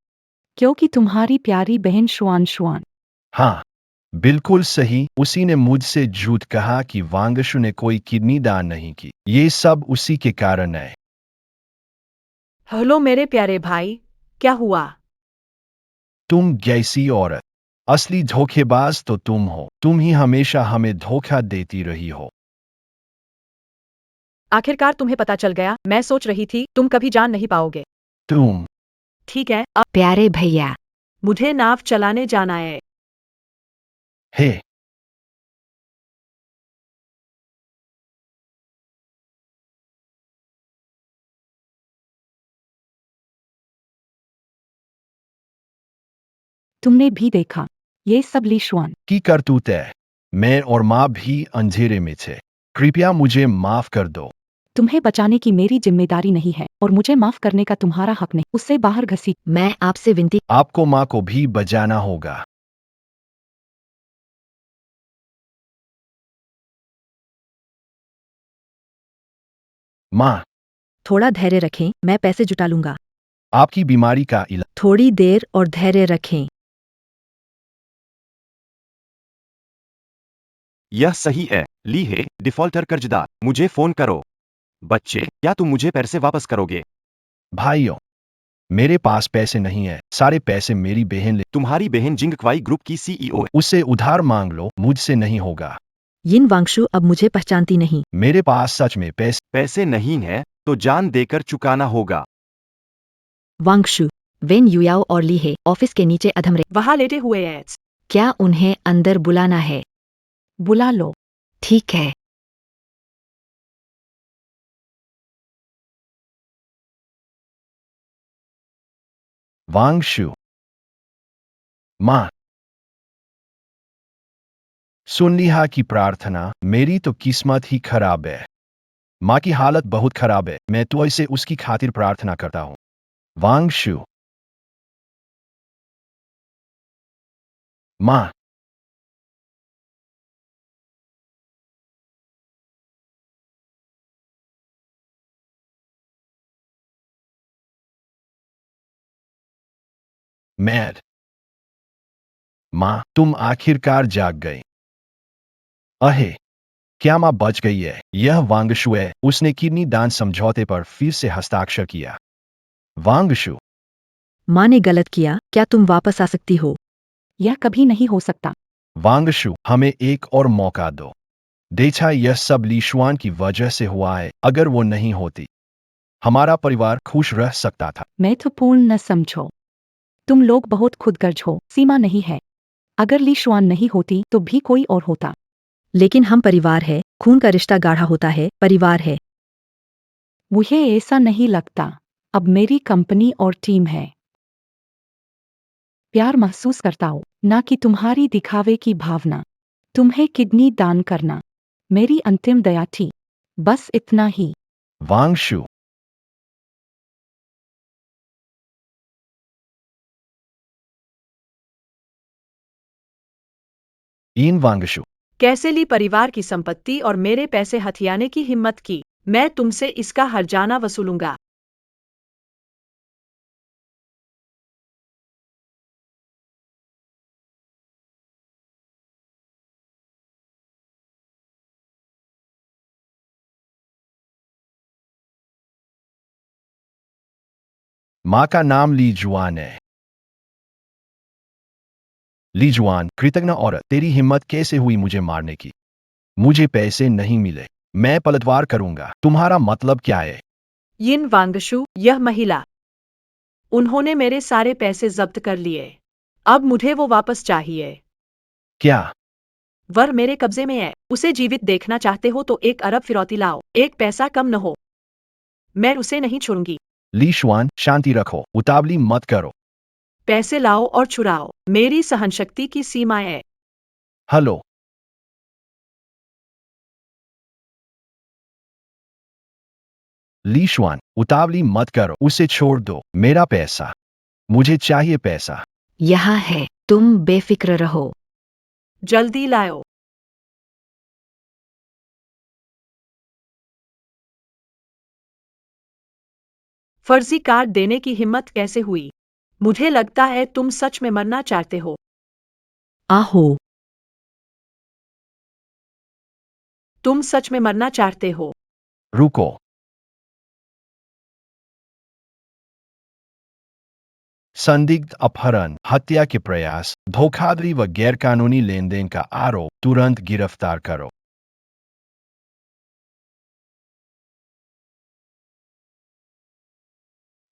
क्योंकि तुम्हारी प्यारी बहन शुआन शुआन। हाँ, बिल्कुल सही। उसी ने मुझसे झूठ कहा कि वांगशु ने कोई किडनी दान नहीं की। ये सब उसी के कारण है। हेलो मेरे प्यारे भाई, क्या हुआ? तुम जैसी औरत, असली धोखेबाज तो तुम हो। तुम ही हमेशा हमें धोखा देती रही हो। आखिरकार तुम्हें पता चल गया। मैं सोच रही थी तुम कभी जान नहीं पाओगे। तुम। ठीक है, अब प्यारे भैया, मुझे नाव चलाने जाना है। हे, तुमने भी देखा ये सब ली शुआन। की करतूत है। मैं और माँ भी अंधेरे में थे। कृपया मुझे माफ कर दो। तुम्हें बचाने की मेरी जिम्मेदारी नहीं है और मुझे माफ करने का तुम्हारा हक नहीं। उससे बाहर घसीट। मैं आपसे विनती आपको माँ को भी बचाना होगा। माँ, थोड़ा धैर्य रखें। मैं पैसे जुटा लूंगा। आपकी बीमारी का इलाज। थोड़ी देर और धैर्य रखें। यह सही है। ली है डिफॉल्टर कर्जदार। मुझे फोन करो। बच्चे, क्या तुम मुझे पैसे वापस करोगे? भाइयों, मेरे पास पैसे नहीं है। सारे पैसे मेरी बहन ले। तुम्हारी बहन जिंगक्वाई ग्रुप की सीईओ है। उससे उधार मांग लो। मुझसे नहीं होगा। यिन वांगशु अब मुझे पहचानती नहीं। मेरे पास सच में पैसे। पैसे नहीं है तो जान देकर चुकाना होगा। वांगशु, वेन युयाओ और ली है ऑफिस के नीचे अधमरे। वहां लेटे हुए हैं। क्या उन्हें अंदर बुलाना है? बुला लो। ठीक है। वांगशु। माँ। सुन लिहा की प्रार्थना, मेरी तो किस्मत ही खराब है। माँ की हालत बहुत खराब है, मैं तो इसे उसकी खातिर प्रार्थना करता हूँ। वांगशु। माँ। मैड। माँ, तुम आखिरकार जाग गई। अहे, क्या माँ बच गई है? यह वांगशु है, उसने किडनी दान समझौते पर फिर से हस्ताक्षर किया। वांगशु। माँ ने गलत किया, क्या तुम वापस आ सकती हो? यह कभी नहीं हो सकता। वांगशु, हमें एक और मौका दो। देखा, यह सब लीशुआन की वजह से हुआ है, अगर वो नहीं होती हमारा परिवार खुश रह सकता था। महत्वपूर्ण न समझो। तुम लोग बहुत खुदगर्ज हो, सीमा नहीं है। अगर ली शुआन नहीं होती तो भी कोई और होता। लेकिन हम परिवार है, खून का रिश्ता गाढ़ा होता है, परिवार है। मुझे ऐसा नहीं लगता। अब मेरी कंपनी और टीम है। प्यार महसूस करता हूं, ना कि तुम्हारी दिखावे की भावना। तुम्हें किडनी दान करना मेरी अंतिम दया थी। बस इतना ही। वांगशु। इन वांगशु। कैसे ली परिवार की संपत्ति और मेरे पैसे हथियाने की हिम्मत की? मैं तुमसे इसका हर्जाना वसूलूंगा। माँ का नाम ली जुआन है। ली जुआन, कृतज्ञ औरत, तेरी हिम्मत कैसे हुई मुझे मारने की? मुझे पैसे नहीं मिले, मैं पलटवार करूंगा। तुम्हारा मतलब क्या है? यिन वांगशु, यह महिला। उन्होंने मेरे सारे पैसे जब्त कर लिए। अब मुझे वो वापस चाहिए। क्या? वर मेरे कब्जे में है। उसे जीवित देखना चाहते हो तो 1 अरब फिरौती लाओ, एक पैसा कम न हो। मैं उसे नहीं छोड़ूंगी। ली शुआन, शांति रखो, उतावली मत करो। पैसे लाओ और छुड़ाओ, मेरी सहनशक्ति की सीमाएं है। हेलो। ली शुआन, उतावली मत करो, उसे छोड़ दो। मेरा पैसा, मुझे चाहिए पैसा। यहाँ है, तुम बेफिक्र रहो। जल्दी लाओ। फर्जी कार्ड देने की हिम्मत कैसे हुई? मुझे लगता है तुम सच में मरना चाहते हो। आहो। तुम सच में मरना चाहते हो। रुको। संदिग्ध अपहरण, हत्या के प्रयास, धोखाधड़ी व गैरकानूनी लेनदेन का आरोप, तुरंत गिरफ्तार करो।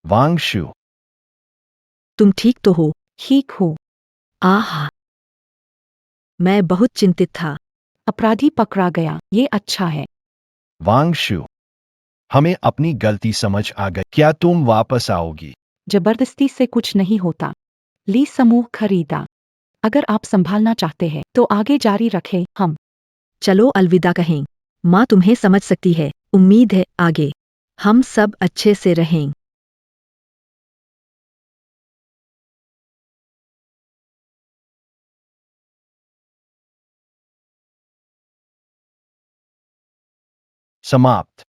वांगशु। तुम ठीक तो हो? ठीक हूँ। आहा। मैं बहुत चिंतित था। अपराधी पकड़ा गया, ये अच्छा है। वांगशु, हमें अपनी गलती समझ आ गई, क्या तुम वापस आओगी? जबरदस्ती से कुछ नहीं होता। ली समूह खरीदा। अगर आप संभालना चाहते हैं तो आगे जारी रखें। हम चलो अलविदा कहें। माँ तुम्हें समझ सकती है, उम्मीद है आगे हम सब अच्छे से रहें। समाप्त।